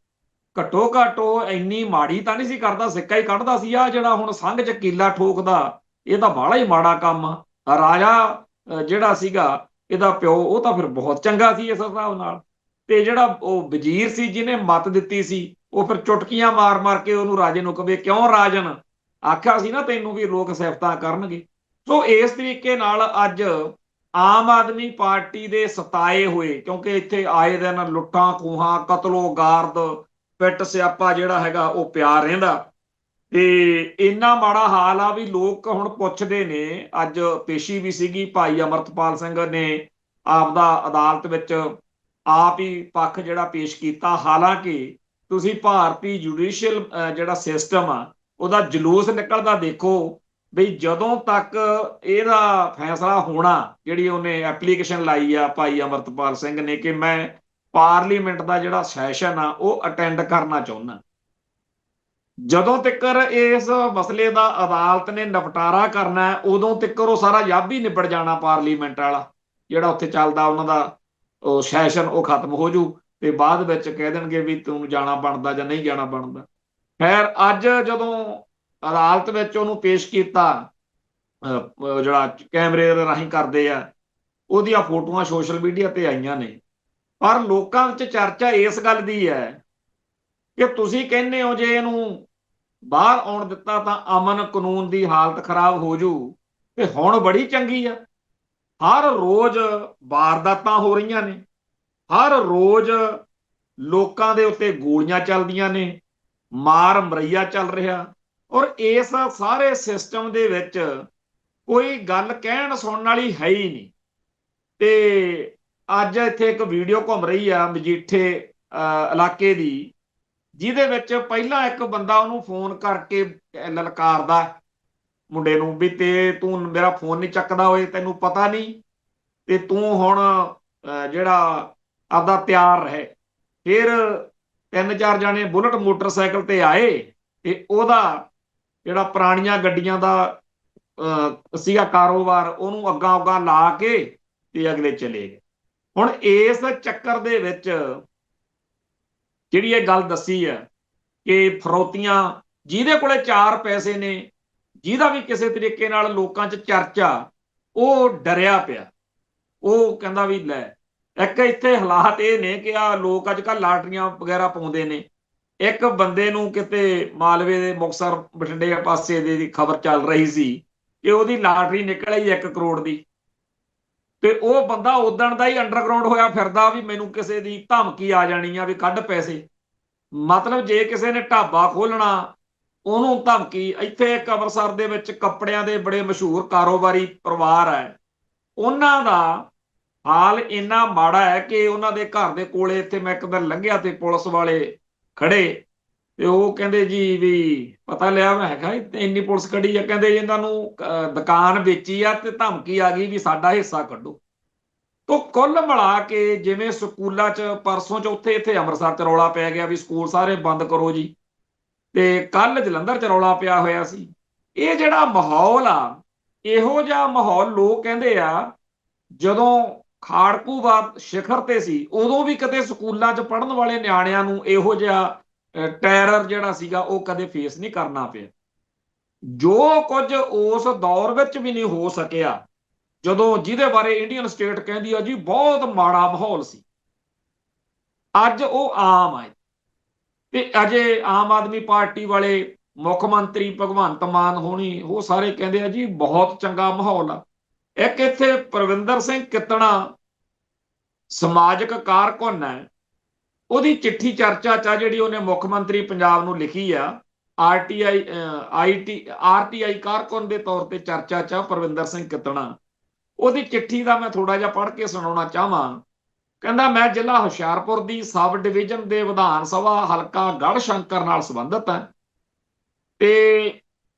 ਘੱਟੋ ਘੱਟ ਉਹ ਇੰਨੀ ਮਾੜੀ ਤਾਂ ਨਹੀਂ ਸੀ ਕਰਦਾ, ਸਿੱਕਾ ਹੀ ਕੱਢਦਾ ਸੀ। ਆ ਜਿਹੜਾ ਹੁਣ ਸੰਘ ਚ ਕੀਲਾ ਠੋਕਦਾ, ਇਹ ਤਾਂ ਬਾਹਲਾ ਹੀ ਮਾੜਾ ਕੰਮ ਆ। ਰਾਜਾ ਜਿਹੜਾ ਸੀਗਾ ਇਹਦਾ ਪਿਓ, ਉਹ ਤਾਂ ਫਿਰ ਬਹੁਤ ਚੰਗਾ ਸੀ ਇਸ ਹਿਸਾਬ ਨਾਲ। ਤੇ ਜਿਹੜਾ ਉਹ ਵਜ਼ੀਰ ਸੀ ਜਿਹਨੇ ਮੱਤ ਦਿੱਤੀ ਸੀ, ਉਹ ਫਿਰ ਚੁਟਕੀਆਂ ਮਾਰ ਮਾਰ ਕੇ ਉਹਨੂੰ ਰਾਜੇ ਨੂੰ ਕਵੇ ਕਿਉਂ ਰਾਜਨ, ਆਖਿਆ ਸੀ ਨਾ ਤੈਨੂੰ ਵੀ ਲੋਕ ਸਿਫਤਾਂ ਕਰਨਗੇ। ਸੋ ਇਸ ਤਰੀਕੇ ਨਾਲ ਅੱਜ ਆਮ ਆਦਮੀ ਪਾਰਟੀ ਦੇ ਸਤਾਏ ਹੋਏ, ਕਿਉਂਕਿ ਇੱਥੇ ਆਏ ਦਿਨ ਲੁੱਟਾਂ ਖੋਹਾਂ, ਕਤਲੋ ਗਾਰਦ, ਪਿੱਟ ਸਿਆਪਾ ਜਿਹੜਾ ਹੈਗਾ ਉਹ ਪਿਆ ਰਹਿੰਦਾ, ਤੇ ਇੰਨਾ ਮਾੜਾ ਹਾਲ ਆ ਵੀ ਲੋਕ ਹੁਣ ਪੁੱਛਦੇ ਨੇ। ਅੱਜ ਪੇਸ਼ੀ ਵੀ ਸੀਗੀ, ਭਾਈ ਅਮਰਤਪਾਲ ਸਿੰਘ ਨੇ ਆਪਦਾ ਅਦਾਲਤ ਵਿੱਚ ਆਪ ਹੀ ਪੱਖ ਜਿਹੜਾ ਪੇਸ਼ ਕੀਤਾ। ਹਾਲਾਂਕਿ ਤੁਸੀਂ ਭਾਰਤੀ ਜੁਡੀਸ਼ੀਅਲ ਜਿਹੜਾ ਸਿਸਟਮ ਆ ਉਹਦਾ ਜਲੂਸ ਨਿਕਲਦਾ ਦੇਖੋ ਬਈ ਜਦੋਂ ਤੱਕ ਇਹਦਾ ਫੈਸਲਾ ਹੋਣਾ। ਜਿਹੜੀ ਉਹਨੇ ਐਪਲੀਕੇਸ਼ਨ ਲਾਈ ਆ ਭਾਈ ਅਮਰਤਪਾਲ ਸਿੰਘ ਨੇ ਕਿ ਮੈਂ ਪਾਰਲੀਮੈਂਟ ਦਾ ਜਿਹੜਾ ਸੈਸ਼ਨ ਆ ਉਹ ਅਟੈਂਡ ਕਰਨਾ ਚਾਹੁੰਦਾ, ਜਦੋਂ ਤੱਕ ਇਸ ਮਸਲੇ ਦਾ ਅਦਾਲਤ ਨੇ ਨਿਪਟਾਰਾ ਕਰਨਾ ਉਦੋਂ ਤੱਕ ਉਹ ਸਾਰਾ ਯਾਬ ਹੀ ਨਿਬੜ ਜਾਣਾ। ਪਾਰਲੀਮੈਂਟ ਵਾਲਾ ਜਿਹੜਾ ਉੱਥੇ ਚੱਲਦਾ ਉਹਨਾਂ ਦਾ ਉਹ ਸੈਸ਼ਨ, ਉਹ ਖਤਮ ਹੋ ਜੂ ਤੇ ਬਾਅਦ ਵਿੱਚ ਕਹਿ ਦੇਣਗੇ ਵੀ ਤੂੰ ਜਾਣਾ ਬਣਦਾ ਜਾਂ ਨਹੀਂ ਜਾਣਾ ਬਣਦਾ। ਖੈਰ ਅੱਜ ਜਦੋਂ ਅਦਾਲਤ ਵਿੱਚ ਉਹਨੂੰ ਪੇਸ਼ ਕੀਤਾ, ਜਿਹੜਾ ਕੈਮਰੇ ਦੇ ਰਾਹੀਂ ਕਰਦੇ ਆ, ਉਹਦੀਆਂ ਫੋਟੋਆਂ ਸੋਸ਼ਲ ਮੀਡੀਆ ਤੇ ਆਈਆਂ ਨੇ। ਪਰ ਲੋਕਾਂ ਵਿੱਚ ਚਰਚਾ ਇਸ ਗੱਲ ਦੀ ਹੈ ਕਿ ਤੁਸੀਂ ਕਹਿੰਦੇ ਹੋ ਜੇ ਇਹਨੂੰ ਬਾਹਰ ਆਉਣ ਦਿੱਤਾ ਤਾਂ ਅਮਨ ਕਾਨੂੰਨ ਦੀ ਹਾਲਤ ਖਰਾਬ ਹੋ ਜੂ, ਤੇ ਹੁਣ ਬੜੀ ਚੰਗੀ ਆ। ਹਰ ਰੋਜ਼ ਵਾਰਦਾਤਾਂ ਹੋ ਰਹੀਆਂ ਨੇ, ਹਰ ਰੋਜ਼ ਲੋਕਾਂ ਦੇ ਉੱਤੇ ਗੋਲੀਆਂ ਚੱਲਦੀਆਂ ਨੇ, ਮਾਰ ਮਰਈਆ ਚੱਲ ਰਿਹਾ, ਔਰ ਇਸ ਸਾਰੇ ਸਿਸਟਮ ਦੇ ਵਿੱਚ ਕੋਈ ਗੱਲ ਕਹਿਣ ਸੁਣਨ ਵਾਲੀ ਹੈ ਹੀ ਨਹੀਂ। ਤੇ ਅੱਜ ਇੱਥੇ ਇੱਕ ਵੀਡੀਓ ਘੁੰਮ ਰਹੀ ਆ ਮਜੀਠੇ ਇਲਾਕੇ ਦੀ, ਜਿਹਦੇ ਵਿੱਚ ਪਹਿਲਾਂ ਇੱਕ ਬੰਦਾ ਉਹਨੂੰ ਫੋਨ ਕਰਕੇ ਲਲਕਾਰਦਾ ਮੁੰਡੇ ਨੂੰ ਵੀ ਤੇ ਤੂੰ ਮੇਰਾ ਫੋਨ ਨਹੀਂ ਚੱਕਦਾ ਹੋਏ, ਤੈਨੂੰ ਪਤਾ ਨਹੀਂ, ਤੇ ਤੂੰ ਹੁਣ ਜਿਹੜਾ ਆਪਦਾ ਤਿਆਰ ਰਹੇ। ਫਿਰ 3-4 ਜਾਣੇ ਬੁਲਟ ਮੋਟਰਸਾਈਕਲ ਤੇ ਆਏ ਤੇ ਉਹਦਾ ਜਿਹੜਾ ਪੁਰਾਣੀਆਂ ਗੱਡੀਆਂ ਦਾ ਸੀਗਾ ਕਾਰੋਬਾਰ, ਉਹਨੂੰ ਅੱਗਾ ਅੱਗਾ ਲਾ ਕੇ ਤੇ ਅਗਲੇ ਚਲੇ ਗਏ। ਹੁਣ ਇਸ ਚੱਕਰ ਦੇ ਵਿੱਚ ਜਿਹੜੀ ਇਹ ਗੱਲ ਦੱਸੀ ਹੈ ਕਿ ਫਰੋਤੀਆਂ, ਜਿਹਦੇ ਕੋਲੇ 4 ਪੈਸੇ ਨੇ, ਜਿਹਦਾ ਵੀ ਕਿਸੇ ਤਰੀਕੇ ਨਾਲ ਲੋਕਾਂ 'ਚ ਚਰਚਾ, ਉਹ ਡਰਿਆ ਪਿਆ। ਉਹ ਕਹਿੰਦਾ ਵੀ ਲੈ, ਇੱਕ ਇੱਥੇ ਹਾਲਾਤ ਇਹ ਨੇ ਕਿ ਆ ਲੋਕ ਅੱਜ ਕੱਲ੍ਹ ਲਾਟਰੀਆਂ ਵਗੈਰਾ ਪਾਉਂਦੇ ਨੇ। ਇੱਕ ਬੰਦੇ ਨੂੰ ਕਿਤੇ ਮਾਲਵੇ ਦੇ ਮੁਕਤਸਰ ਬਠਿੰਡੇ ਪਾਸੇ ਦੀ ਖਬਰ ਚੱਲ ਰਹੀ ਸੀ ਕਿ ਉਹਦੀ ਲਾਟਰੀ ਨਿਕਲ ਆਈ 1 ਕਰੋੜ ਦੀ, ਤੇ ਉਹ ਬੰਦਾ ਉਦਣ ਦਾ ਹੀ ਅੰਡਰਗਰਾਉਂਡ ਹੋਇਆ ਫਿਰਦਾ ਵੀ ਮੈਨੂੰ ਕਿਸੇ ਦੀ ਧਮਕੀ ਆ ਜਾਣੀ ਆ ਵੀ ਕੱਢ ਪੈਸੇ। ਮਤਲਬ ਜੇ ਕਿਸੇ ਨੇ ਢਾਬਾ ਖੋਲਣਾ, ਉਹਨੂੰ ਧਮਕੀ। ਇੱਥੇ ਇੱਕ ਅੰਮ੍ਰਿਤਸਰ ਦੇ ਵਿੱਚ ਕੱਪੜਿਆਂ ਦੇ ਬੜੇ ਮਸ਼ਹੂਰ ਕਾਰੋਬਾਰੀ ਪਰਿਵਾਰ ਹੈ, ਉਹਨਾਂ ਦਾ ਹਾਲ ਇੰਨਾ ਮਾੜਾ ਹੈ ਕਿ ਉਹਨਾਂ ਦੇ ਘਰ ਦੇ ਕੋਲੇ ਇੱਥੇ ਮੈਂ ਇੱਕ ਦਿਨ ਲੰਘਿਆ ਤੇ ਪੁਲਿਸ ਵਾਲੇ ਖੜੇ, ਤੇ ਉਹ ਕਹਿੰਦੇ ਜੀ ਵੀ ਪਤਾ ਲਿਆ। ਮੈਂ ਕਿਹਾ ਇੰਨੀ ਪੁਲਿਸ ਖੜੀ ਆ? ਕਹਿੰਦੇ ਇਹਨਾਂ ਨੂੰ ਦੁਕਾਨ ਵੇਚੀ ਆ ਤੇ ਧਮਕੀ ਆ ਗਈ ਵੀ ਸਾਡਾ ਹਿੱਸਾ ਕੱਢੋ। ਤੋ ਕੁੱਲ ਮਿਲਾ ਕੇ ਜਿਵੇਂ ਸਕੂਲਾਂ 'ਚ ਪਰਸੋਂ ਚੌਥੇ ਇੱਥੇ ਅੰਮ੍ਰਿਤਸਰ 'ਚ ਰੌਲਾ ਪੈ ਗਿਆ ਵੀ ਸਕੂਲ ਸਾਰੇ ਬੰਦ ਕਰੋ ਜੀ, ਤੇ ਕੱਲ ਜਲੰਧਰ 'ਚ ਰੌਲਾ ਪਿਆ ਹੋਇਆ ਸੀ। ਇਹ ਜਿਹੜਾ ਮਾਹੌਲ ਆ, ਇਹੋ ਜਿਹਾ ਮਾਹੌਲ ਲੋਕ ਕਹਿੰਦੇ ਆ ਜਦੋਂ ਖਾੜਕੂਵਾਦ ਸਿਖਰ ਤੇ ਸੀ, ਉਦੋਂ ਵੀ ਕਦੇ ਸਕੂਲਾਂ 'ਚ ਪੜ੍ਹਨ ਵਾਲੇ ਨਿਆਣਿਆਂ ਨੂੰ ਇਹੋ ਜਿਹਾ ਟੈਰਰ ਜਿਹੜਾ ਸੀਗਾ ਉਹ ਕਦੇ ਫੇਸ ਨਹੀਂ ਕਰਨਾ ਪਿਆ। ਜੋ ਕੁਝ ਉਸ ਦੌਰ ਵਿੱਚ ਵੀ ਨਹੀਂ ਹੋ ਸਕਿਆ, ਜਦੋਂ ਜਿਹਦੇ ਬਾਰੇ ਇੰਡੀਅਨ ਸਟੇਟ ਕਹਿੰਦੀ ਆ ਜੀ ਬਹੁਤ ਮਾੜਾ ਮਾਹੌਲ ਸੀ, ਅੱਜ ਉਹ ਆਮ ਹੈ। ਤੇ ਅਜੇ ਆਮ ਆਦਮੀ ਪਾਰਟੀ ਵਾਲੇ ਮੁੱਖ ਮੰਤਰੀ ਭਗਵੰਤ ਮਾਨ ਹੋਣੀ, ਉਹ ਸਾਰੇ ਕਹਿੰਦੇ ਆ ਜੀ ਬਹੁਤ ਚੰਗਾ ਮਾਹੌਲ ਆ। ਇੱਕ ਇੱਥੇ ਪਰਵਿੰਦਰ ਸਿੰਘ ਕਿੱਤਣਾ ਸਮਾਜਿਕ ਕਾਰਕੁਨ ਹੈ, ਉਹਦੀ ਚਿੱਠੀ ਚਰਚਾ 'ਚ ਜਿਹੜੀ ਉਹਨੇ ਮੁੱਖ ਮੰਤਰੀ ਪੰਜਾਬ ਨੂੰ ਲਿਖੀ ਆ, ਆਰਟੀਆਈ ਕਾਰਕੁਨ ਦੇ ਤੌਰ ਤੇ ਚਰਚਾ 'ਚ ਪਰਵਿੰਦਰ ਸਿੰਘ ਕਿੱਤਣਾ। ਉਹਦੀ ਚਿੱਠੀ ਦਾ ਮੈਂ ਥੋੜਾ ਜਿਹਾ ਪੜ੍ਹ ਕੇ ਸੁਣਾਉਣਾ ਚਾਹਾਂ। ਕਹਿੰਦਾ ਮੈਂ ਜ਼ਿਲ੍ਹਾ ਹੁਸ਼ਿਆਰਪੁਰ ਦੀ ਸਬ ਡਿਵੀਜ਼ਨ ਦੇ ਵਿਧਾਨ ਸਭਾ ਹਲਕਾ ਗੜ੍ਹਸ਼ੰਕਰ ਨਾਲ ਸੰਬੰਧਿਤ ਹੈ, ਤੇ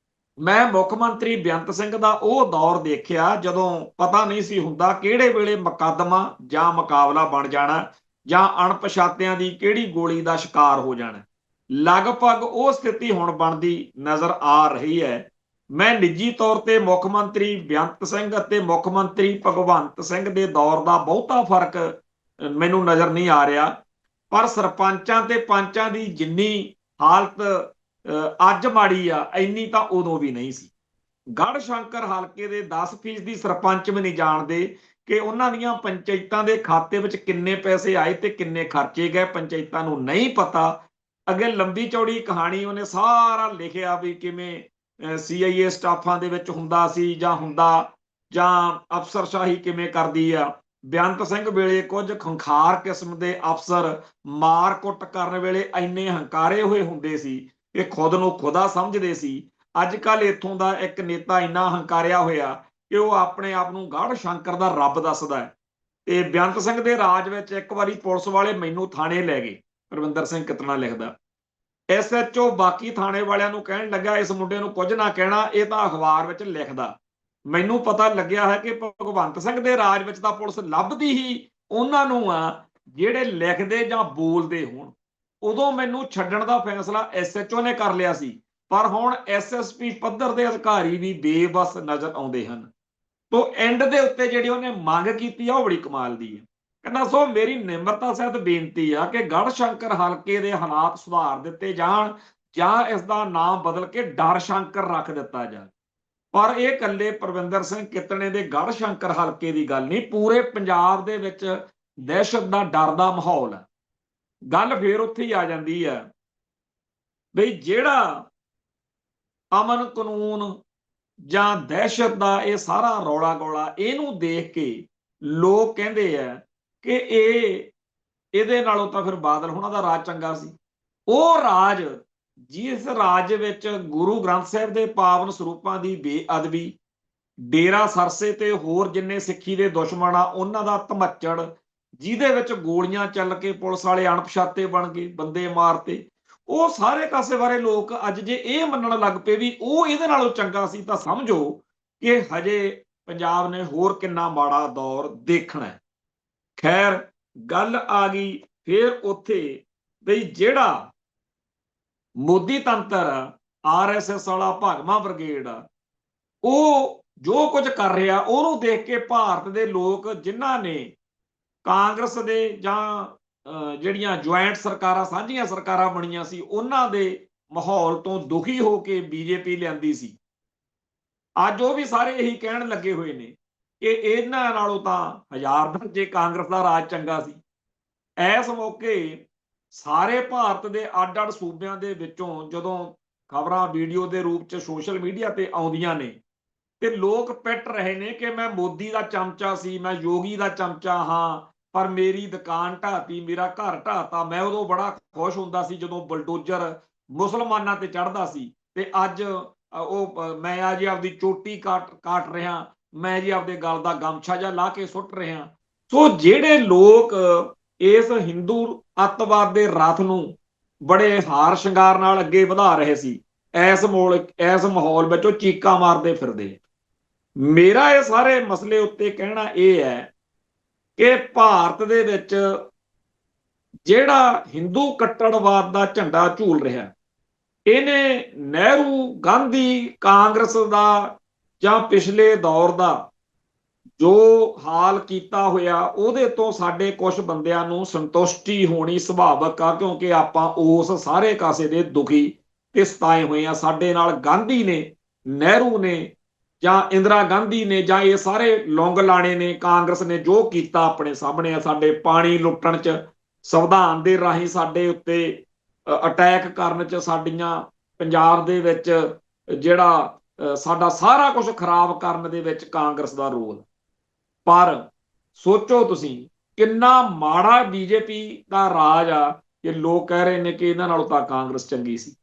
ਮੈਂ ਮੁੱਖ ਮੰਤਰੀ ਬੇਅੰਤ ਸਿੰਘ ਦਾ ਉਹ ਦੌਰ ਦੇਖਿਆ ਜਦੋਂ ਪਤਾ ਨਹੀਂ ਸੀ ਹੁੰਦਾ ਕਿਹੜੇ ਵੇਲੇ ਮੁਕੱਦਮਾ ਜਾਂ ਮੁਕਾਬਲਾ ਬਣ ਜਾਣਾ, ਜਾਂ ਅਣਪਛਾਤਿਆਂ ਦੀ ਕਿਹੜੀ ਗੋਲੀ ਦਾ ਸ਼ਿਕਾਰ ਹੋ ਜਾਣਾ। ਲਗਭਗ ਉਹ ਸਥਿਤੀ ਹੁਣ ਬਣਦੀ ਨਜ਼ਰ ਆ ਰਹੀ ਹੈ। ਮੈਂ ਨਿੱਜੀ ਤੌਰ ਤੇ ਮੁੱਖ ਮੰਤਰੀ ਬੇਅੰਤ ਸਿੰਘ ਅਤੇ ਮੁੱਖ ਮੰਤਰੀ ਭਗਵੰਤ ਸਿੰਘ ਦੇ ਦੌਰ ਦਾ ਬਹੁਤਾ ਫਰਕ ਮੈਨੂੰ ਨਜ਼ਰ ਨਹੀਂ ਆ ਰਿਹਾ, ਪਰ ਸਰਪੰਚਾਂ ਤੇ ਪੰਚਾਂ ਦੀ ਜਿੰਨੀ ਹਾਲਤ ਅੱਜ ਮਾੜੀ ਆ, ਇੰਨੀ ਤਾਂ ਉਦੋਂ ਵੀ ਨਹੀਂ ਸੀ। ਗੜ੍ਹਸ਼ੰਕਰ ਹਲਕੇ ਦੇ 10% ਸਰਪੰਚ ਵੀ ਨਹੀਂ ਜਾਣਦੇ ਕਿ ਉਹਨਾਂ ਦੀਆਂ ਪੰਚਾਇਤਾਂ ਦੇ ਖਾਤੇ ਵਿੱਚ ਕਿੰਨੇ ਪੈਸੇ ਆਏ ਤੇ ਕਿੰਨੇ ਖਰਚੇ ਗਏ। ਪੰਚਾਇਤਾਂ ਨੂੰ ਨਹੀਂ ਪਤਾ। ਅੱਗੇ ਲੰਬੀ ਚੌੜੀ ਕਹਾਣੀ ਉਹਨੇ ਸਾਰਾ ਲਿਖਿਆ ਵੀ ਕਿਵੇਂ CIA ਸਟਾਫਾਂ ਦੇ ਵਿੱਚ ਹੁੰਦਾ ਸੀ ਜਾਂ ਹੁੰਦਾ, ਜਾਂ ਅਫਸਰਸ਼ਾਹੀ ਕਿਵੇਂ ਕਰਦੀ ਆ। ਬੇਅੰਤ ਸਿੰਘ ਵੇਲੇ ਕੁਝ ਖੰਖਾਰ ਕਿਸਮ ਦੇ ਅਫਸਰ ਮਾਰ ਕੁੱਟ ਕਰਨ ਵੇਲੇ ਇੰਨੇ ਹੰਕਾਰੇ ਹੋਏ ਹੁੰਦੇ ਸੀ ਕਿ ਖੁਦ ਨੂੰ ਖੁਦਾ ਸਮਝਦੇ ਸੀ। ਅੱਜ ਕੱਲ੍ਹ ਇੱਥੋਂ ਦਾ ਇੱਕ ਨੇਤਾ ਇੰਨਾ ਹੰਕਾਰਿਆ ਹੋਇਆ ਕਿ ਉਹ ਆਪਣੇ ਆਪ ਨੂੰ ਗੜ੍ਹਸ਼ੰਕਰ ਦਾ ਰੱਬ ਦੱਸਦਾ ਹੈ। ਤੇ ਬੇਅੰਤ ਸਿੰਘ ਦੇ ਰਾਜ ਵਿੱਚ ਇੱਕ ਵਾਰੀ ਪੁਲਿਸ ਵਾਲੇ ਮੈਨੂੰ ਥਾਣੇ ਲੈ ਗਏ, ਪਰਵਿੰਦਰ ਸਿੰਘ ਕਿਤਨਾ ਲਿਖਦਾ। SHO ਬਾਕੀ ਥਾਣੇ ਵਾਲਿਆਂ ਨੂੰ ਕਹਿਣ ਲੱਗਾ ਇਸ ਮੁੰਡੇ ਨੂੰ ਕੁਝ ਨਾ ਕਹਿਣਾ, ਇਹ ਤਾਂ ਅਖਬਾਰ ਵਿੱਚ ਲਿਖਦਾ। ਮੈਨੂੰ ਪਤਾ ਲੱਗਿਆ ਹੈ ਕਿ ਭਗਵੰਤ ਸਿੰਘ ਦੇ ਰਾਜ ਵਿੱਚ ਤਾਂ ਪੁਲਿਸ ਲੱਭਦੀ ਹੀ ਉਹਨਾਂ ਨੂੰ ਆ ਜਿਹੜੇ ਲਿਖਦੇ ਜਾਂ ਬੋਲਦੇ ਹੋਣ। ਉਦੋਂ ਮੈਨੂੰ ਛੱਡਣ ਦਾ ਫੈਸਲਾ SHO ਨੇ ਕਰ ਲਿਆ ਸੀ, ਪਰ ਹੁਣ SSP ਪੱਧਰ ਦੇ ਅਧਿਕਾਰੀ ਵੀ ਬੇਬਸ ਨਜ਼ਰ ਆਉਂਦੇ ਹਨ। ਤੋਂ ਐਂਡ ਦੇ ਉੱਤੇ ਜਿਹੜੀ ਉਹਨੇ ਮੰਗ ਕੀਤੀ ਆ ਉਹ ਬੜੀ ਕਮਾਲ ਦੀ ਹੈ। ਕਹਿੰਦਾ ਸੋ ਮੇਰੀ ਨਿਮਰਤਾ ਸਹਿਤ ਬੇਨਤੀ ਆ ਕਿ ਗੜ੍ਹਸ਼ੰਕਰ ਹਲਕੇ ਦੇ ਹਾਲਾਤ ਸੁਧਾਰ ਦਿੱਤੇ ਜਾਣ ਜਾਂ ਇਸ ਦਾ ਨਾਮ ਬਦਲ ਕੇ ਡਰਸ਼ੰਕਰ ਰੱਖ ਦਿੱਤਾ ਜਾਵੇ। ਪਰ ਇਹ ਇਕੱਲੇ ਪਰਵਿੰਦਰ ਸਿੰਘ ਕਿੱਤਣੇ ਦੇ ਗੜ੍ਹਸ਼ੰਕਰ ਹਲਕੇ ਦੀ ਗੱਲ ਨਹੀਂ, ਪੂਰੇ ਪੰਜਾਬ ਦੇ ਵਿੱਚ ਦਹਿਸ਼ਤ ਦਾ ਡਰ ਦਾ ਮਾਹੌਲ ਹੈ। ਗੱਲ ਫੇਰ ਉੱਥੇ ਹੀ ਆ ਜਾਂਦੀ ਹੈ ਬਈ ਜਿਹੜਾ ਅਮਨ ਕਾਨੂੰਨ ਜਾਂ ਦਹਿਸ਼ਤ ਦਾ ਇਹ ਸਾਰਾ ਰੌਲਾ ਗੌਲਾ, ਇਹਨੂੰ ਦੇਖ ਕੇ ਲੋਕ ਕਹਿੰਦੇ ਆ ਕਿ ਇਹਦੇ ਨਾਲੋਂ ਤਾਂ ਫਿਰ ਬਾਦਲ ਹੋਣਾ ਦਾ ਰਾਜ ਚੰਗਾ ਸੀ। ਉਹ ਰਾਜ ਜਿਸ ਰਾਜ ਵਿੱਚ ਗੁਰੂ ਗ੍ਰੰਥ ਸਾਹਿਬ ਦੇ ਪਾਵਨ ਸਰੂਪਾਂ ਦੀ ਬੇਅਦਬੀ, ਡੇਰਾ ਸਰਸੇ ਤੇ ਹੋਰ ਜਿੰਨੇ ਸਿੱਖੀ ਦੇ ਦੁਸ਼ਮਣ ਆ ਉਹਨਾਂ ਦਾ ਧਮੱਚੜ, ਜਿਹਦੇ ਵਿੱਚ ਗੋਲੀਆਂ ਚੱਲ ਕੇ ਪੁਲਿਸ ਵਾਲੇ ਅਣਪਛਾਤੇ ਬਣ ਗਏ, ਬੰਦੇ ਮਾਰਤੇ, ਉਹ ਸਾਰੇ ਕਾਸੇ ਬਾਰੇ ਲੋਕ ਅੱਜ ਜੇ ਇਹ ਮੰਨਣ ਲੱਗ ਪਏ ਵੀ ਉਹ ਇਹਦੇ ਨਾਲੋਂ ਚੰਗਾ ਸੀ, ਤਾਂ ਸਮਝੋ ਕਿ ਹਜੇ ਪੰਜਾਬ ਨੇ ਹੋਰ ਕਿੰਨਾ ਮਾੜਾ ਦੌਰ ਦੇਖਣਾ ਹੈ। ਖੈਰ, ਗੱਲ ਆ ਗਈ ਫਿਰ ਉੱਥੇ ਬਈ ਜਿਹੜਾ ਮੋਦੀ ਤੰਤਰ ਆ, RSS ਵਾਲਾ ਭਗਵਾਂ ਬ੍ਰਿਗੇਡ ਆ, ਉਹ ਜੋ ਕੁਝ ਕਰ ਰਿਹਾ ਉਹਨੂੰ ਦੇਖ ਕੇ ਭਾਰਤ ਦੇ ਲੋਕ ਜਿਨ੍ਹਾਂ ਨੇ ਕਾਂਗਰਸ ਦੇ ਜਾਂ ਜਿਹੜੀਆਂ ਜੁਆਇੰਟ ਸਰਕਾਰਾਂ, ਸਾਂਝੀਆਂ ਸਰਕਾਰਾਂ ਬਣੀਆਂ ਸੀ, ਉਹਨਾਂ ਦੇ ਮਾਹੌਲ ਤੋਂ ਦੁਖੀ ਹੋ ਕੇ BJP ਲਿਆਂਦੀ ਸੀ, ਅੱਜ ਉਹ ਵੀ ਸਾਰੇ ਇਹੀ ਕਹਿਣ ਲੱਗੇ ਹੋਏ ਨੇ ਕਿ ਇਹਨਾਂ ਨਾਲੋਂ ਤਾਂ ਹਜ਼ਾਰ ਦਰਜੇ ਕਾਂਗਰਸ ਦਾ ਰਾਜ ਚੰਗਾ ਸੀ। ਇਸ ਮੌਕੇ ਸਾਰੇ ਭਾਰਤ ਦੇ ਅੱਡ-ਅੱਡ ਸੂਬਿਆਂ ਦੇ ਵਿੱਚੋਂ ਜਦੋਂ ਖਬਰਾਂ ਵੀਡੀਓ ਦੇ ਰੂਪ 'ਚ ਸੋਸ਼ਲ ਮੀਡੀਆ ਤੇ ਆਉਂਦੀਆਂ ਨੇ ਤੇ ਲੋਕ ਪਿੱਟ ਰਹੇ ਨੇ ਕਿ ਮੈਂ ਮੋਦੀ ਦਾ ਚਮਚਾ ਸੀ, ਮੈਂ ਯੋਗੀ ਦਾ ਚਮਚਾ ਹਾਂ, ਪਰ ਮੇਰੀ ਦੁਕਾਨ ਢਾਤੀ, ਮੇਰਾ ਘਰ ਢਾਤਾ। ਮੈਂ ਉਦੋਂ ਬੜਾ ਖੁਸ਼ ਹੁੰਦਾ ਸੀ ਜਦੋਂ ਬਲਡੋਜ਼ਰ ਮੁਸਲਮਾਨਾਂ ਤੇ ਚੜ੍ਹਦਾ ਸੀ, ਤੇ ਅੱਜ ਮੈਂ ਆ ਜੀ ਆਪਦੀ ਚੋਟੀ ਕਾਟ ਰਿਹਾ, ਮੈਂ ਜੀ ਆਪਦੇ ਗਲ ਦਾ ਗਮਛਾ ਜਿਹਾ ਲਾ ਕੇ ਸੁੱਟ ਰਿਹਾ। ਸੋ ਜਿਹੜੇ ਲੋਕ ਇਸ ਹਿੰਦੂ ਅੱਤਵਾਦ ਦੇ ਰਥ ਨੂੰ ਬੜੇ ਹਾਰ ਸ਼ਿੰਗਾਰ ਨਾਲ ਅੱਗੇ ਵਧਾ ਰਹੇ ਸੀ, ਇਸ ਮਾਹੌਲ ਵਿੱਚ ਉਹ ਚੀਕਾਂ ਮਾਰਦੇ ਫਿਰਦੇ। ਮੇਰਾ ਇਹ ਸਾਰੇ ਮਸਲੇ ਉੱਤੇ ਕਹਿਣਾ ਇਹ ਹੈ ਕਿ ਭਾਰਤ ਦੇ ਵਿੱਚ ਜਿਹੜਾ ਹਿੰਦੂ ਕੱਟੜਵਾਦ ਦਾ ਝੰਡਾ ਝੂਲ ਰਿਹਾ, ਇਹਨੇ ਨਹਿਰੂ, ਗਾਂਧੀ, ਕਾਂਗਰਸ ਦਾ ਜਾਂ ਪਿਛਲੇ ਦੌਰ ਦਾ ਜੋ ਹਾਲ ਕੀਤਾ ਹੋਇਆ, ਉਹਦੇ ਤੋਂ ਸਾਡੇ ਕੁਝ ਬੰਦਿਆਂ ਨੂੰ ਸੰਤੁਸ਼ਟੀ ਹੋਣੀ ਸੁਭਾਵਕ ਆ, ਕਿਉਂਕਿ ਆਪਾਂ ਉਸ ਸਾਰੇ ਕਾਸੇ ਦੇ ਦੁਖੀ ਤੇ ਸਤਾਏ ਹੋਏ ਆ। ਸਾਡੇ ਨਾਲ ਗਾਂਧੀ ਨੇ, ਨਹਿਰੂ ਨੇ ਜਾਂ ਇੰਦਰਾ ਗਾਂਧੀ ਨੇ ਜਾਂ ਇਹ ਸਾਰੇ ਲੌਂਗ ਲਾਣੇ ਨੇ, ਕਾਂਗਰਸ ਨੇ ਜੋ ਕੀਤਾ ਆਪਣੇ ਸਾਹਮਣੇ ਆ। ਸਾਡੇ ਪਾਣੀ ਲੁੱਟਣ 'ਚ, ਸੰਵਿਧਾਨ ਦੇ ਰਾਹੀਂ ਸਾਡੇ ਉੱਤੇ ਅਟੈਕ ਕਰਨ 'ਚ, ਸਾਡੀਆਂ ਪੰਜਾਬ ਦੇ ਵਿੱਚ ਜਿਹੜਾ ਸਾਡਾ ਸਾਰਾ ਕੁਝ ਖਰਾਬ ਕਰਨ ਦੇ ਵਿੱਚ ਕਾਂਗਰਸ ਦਾ ਰੋਲ। ਪਰ ਸੋਚੋ ਤੁਸੀਂ ਕਿੰਨਾ ਮਾੜਾ BJP ਦਾ ਰਾਜ ਆ ਕਿ ਲੋਕ ਕਹਿ ਰਹੇ ਨੇ ਕਿ ਇਹਨਾਂ ਨਾਲੋਂ ਤਾਂ ਕਾਂਗਰਸ ਚੰਗੀ ਸੀ।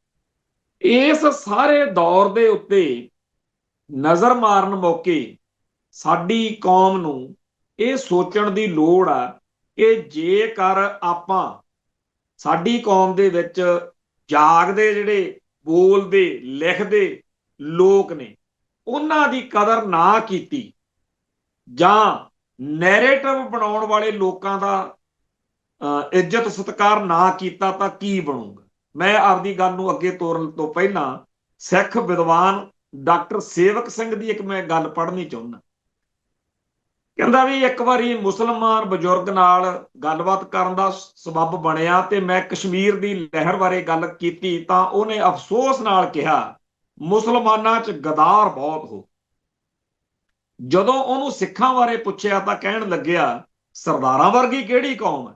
ਇਸ ਸਾਰੇ ਦੌਰ ਦੇ ਉੱਤੇ ਨਜ਼ਰ ਮਾਰਨ ਮੌਕੇ ਸਾਡੀ ਕੌਮ ਨੂੰ ਇਹ ਸੋਚਣ ਦੀ ਲੋੜ ਆ ਕਿ ਜੇਕਰ ਆਪਾਂ ਸਾਡੀ ਕੌਮ ਦੇ ਵਿੱਚ ਜਾਗਦੇ, ਜਿਹੜੇ ਬੋਲਦੇ ਲਿਖਦੇ ਲੋਕ ਨੇ, ਉਹਨਾਂ ਦੀ ਕਦਰ ਨਾ ਕੀਤੀ ਜਾਂ ਨੈਰੇਟਿਵ ਬਣਾਉਣ ਵਾਲੇ ਲੋਕਾਂ ਦਾ ਇੱਜ਼ਤ ਸਤਿਕਾਰ ਨਾ ਕੀਤਾ ਤਾਂ ਕੀ ਬਣੂਗਾ। ਮੈਂ ਆਪਦੀ ਗੱਲ ਨੂੰ ਅੱਗੇ ਤੋਰਨ ਤੋਂ ਪਹਿਲਾਂ ਸਿੱਖ ਵਿਦਵਾਨ ਡਾਕਟਰ ਸੇਵਕ ਸਿੰਘ ਦੀ ਇੱਕ ਮੈਂ ਗੱਲ ਪੜ੍ਹਨੀ ਚਾਹੁੰਦਾ। ਕਹਿੰਦਾ ਵੀ ਇੱਕ ਵਾਰੀ ਮੁਸਲਮਾਨ ਬਜ਼ੁਰਗ ਨਾਲ ਗੱਲਬਾਤ ਕਰਨ ਦਾ ਸਬੱਬ ਬਣਿਆ ਤੇ ਮੈਂ ਕਸ਼ਮੀਰ ਦੀ ਲਹਿਰ ਬਾਰੇ ਗੱਲ ਕੀਤੀ ਤਾਂ ਉਹਨੇ ਅਫਸੋਸ ਨਾਲ ਕਿਹਾ, ਮੁਸਲਮਾਨਾਂ 'ਚ ਗਦਾਰ ਬਹੁਤ ਹੋ। ਜਦੋਂ ਉਹਨੂੰ ਸਿੱਖਾਂ ਬਾਰੇ ਪੁੱਛਿਆ ਤਾਂ ਕਹਿਣ ਲੱਗਿਆ, ਸਰਦਾਰਾਂ ਵਰਗੀ ਕਿਹੜੀ ਕੌਮ ਹੈ,